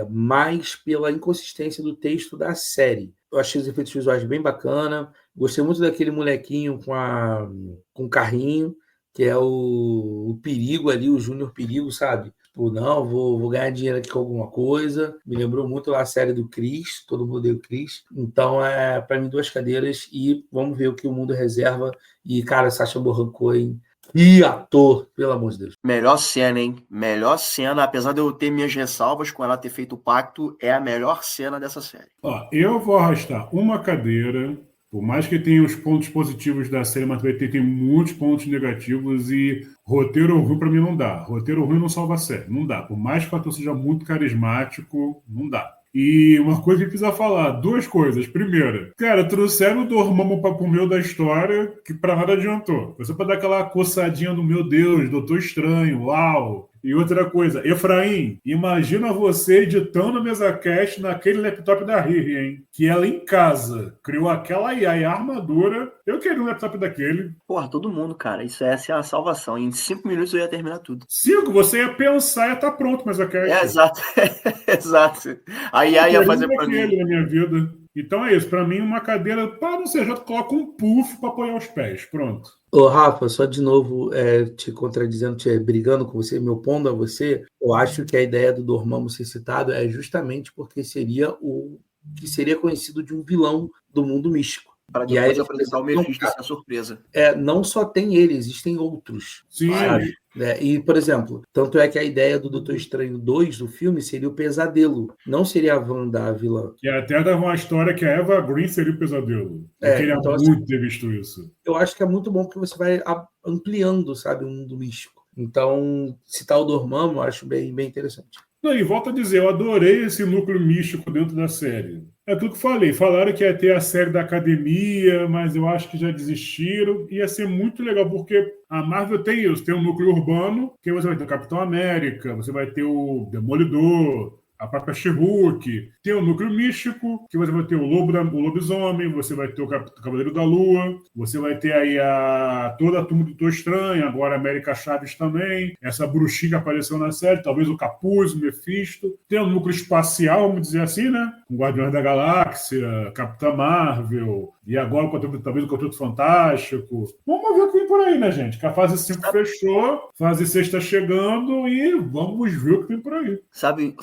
mas pela inconsistência do texto da série. Eu achei os efeitos visuais bem bacana, gostei muito daquele molequinho com o carrinho, que é o Perigo ali, o Júnior Perigo, sabe? Não, vou ganhar dinheiro aqui com alguma coisa. Me lembrou muito lá a série do Chris, todo mundo odeia o Chris. Então, para mim, 2 cadeiras e vamos ver o que o mundo reserva. E, cara, Sacha Baron Cohen, que ator, pelo amor de Deus. Melhor cena, hein? Melhor cena, apesar de eu ter minhas ressalvas com ela ter feito o pacto, é a melhor cena dessa série. Eu vou arrastar uma cadeira, por mais que tenha os pontos positivos da série, mas tem muitos pontos negativos e roteiro ruim pra mim não dá. Roteiro ruim não salva a série, não dá. Por mais que o ator seja muito carismático, não dá. E uma coisa que precisa falar, 2 coisas. Primeira, cara, trouxeram o Dormammu pro meio da história, que pra nada adiantou. Foi só pra dar aquela coçadinha do meu Deus, Doutor Estranho, uau! E outra coisa, Efraim, imagina você editando a MesaCast naquele laptop da Riri, hein? Que ela em casa criou aquela IA e a armadura. Eu queria um laptop daquele. Porra, todo mundo, cara. Essa é a salvação. Em 5 minutos eu ia terminar tudo. 5, você ia pensar e ia estar pronto, MesaCast. Exato. Exato. A IA ia fazer pra mim. Na minha vida. Então é isso. Pra mim, uma cadeira, para não ser, já coloca um puff pra apoiar os pés. Pronto. Ô, Rafa, só de novo te contradizendo, brigando com você, me opondo a você, eu acho que a ideia do Dormammu ser citado é justamente porque seria o que seria conhecido de um vilão do mundo místico. Para E aí depois apresentar o Mephisto, essa surpresa. Não só tem ele, existem outros. Sim. Sabe? E, por exemplo, tanto é que a ideia do Doutor Estranho 2 do filme seria o pesadelo, não seria a Wanda a vilã. E até dava uma história que a Eva Green seria o pesadelo. Eu queria então, muito ter visto isso. Eu acho que é muito bom porque você vai ampliando, sabe, o mundo místico. Então, citar o Dormammu eu acho bem, bem interessante. Não, e volto a dizer, eu adorei esse núcleo místico dentro da série. É tudo que falei. Falaram que ia ter a série da academia, mas eu acho que já desistiram. Ia ser muito legal, porque a Marvel tem isso. Tem um núcleo urbano, que você vai ter o Capitão América, você vai ter o Demolidor, a própria She-Hulk. Tem o núcleo místico, que você vai ter o lobisomem, você vai ter o Cavaleiro da Lua, você vai ter aí toda a turma do Doutor Estranho, agora a América Chaves também, essa bruxinha que apareceu na série, talvez o Capuz, o Mephisto. Tem o núcleo espacial, vamos dizer assim, né? Com Guardiões da Galáxia, Capitã Marvel, e agora talvez o Quarteto Fantástico. Vamos ver o que vem por aí, né, gente? Que a fase 5 fechou, fase 6 está chegando e vamos ver o que vem por aí. Sabe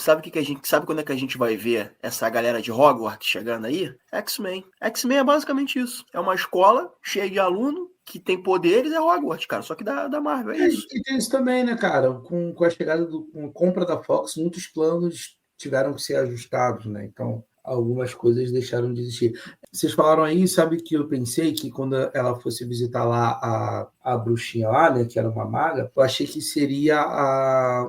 quando é que a gente vai ver essa galera de Hogwarts chegando aí? X-Men. X-Men é basicamente isso. É uma escola cheia de aluno que tem poderes, é Hogwarts, cara. Só que da Marvel, é isso. E tem isso também, né, cara? Com a chegada com a compra da Fox, muitos planos tiveram que ser ajustados, né? Então, algumas coisas deixaram de existir. Vocês falaram aí, sabe que eu pensei que quando ela fosse visitar lá a bruxinha lá, né, que era uma maga, eu achei que seria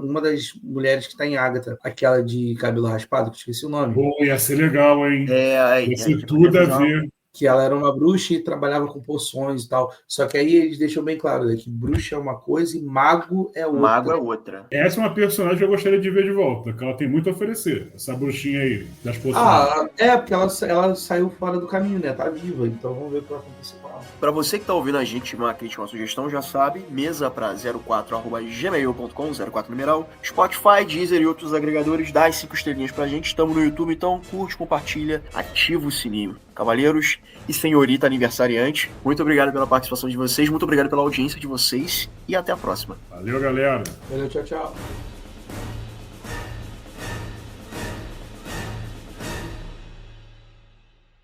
uma das mulheres que está em Agatha, aquela de cabelo raspado, que eu esqueci o nome. Pô, ia ser legal, hein? Ia ser tudo a ver. Que ela era uma bruxa e trabalhava com poções e tal. Só que aí eles deixam bem claro, né, que bruxa é uma coisa e mago é outra. Mago é outra. Essa é uma personagem que eu gostaria de ver de volta, que ela tem muito a oferecer, essa bruxinha aí, das poções. Porque ela saiu fora do caminho, né? Tá viva, então vamos ver o que vai acontecer com ela. Pra você que tá ouvindo a gente, uma crítica, uma sugestão, já sabe, mesa pra 04@gmail.com, 04 numeral, Spotify, Deezer e outros agregadores, dá as 5 estrelinhas pra gente, estamos no YouTube, então curte, compartilha, ativa o sininho. Cavaleiros e senhorita aniversariante, muito obrigado pela participação de vocês, muito obrigado pela audiência de vocês e até a próxima. Valeu, galera. Valeu, tchau, tchau.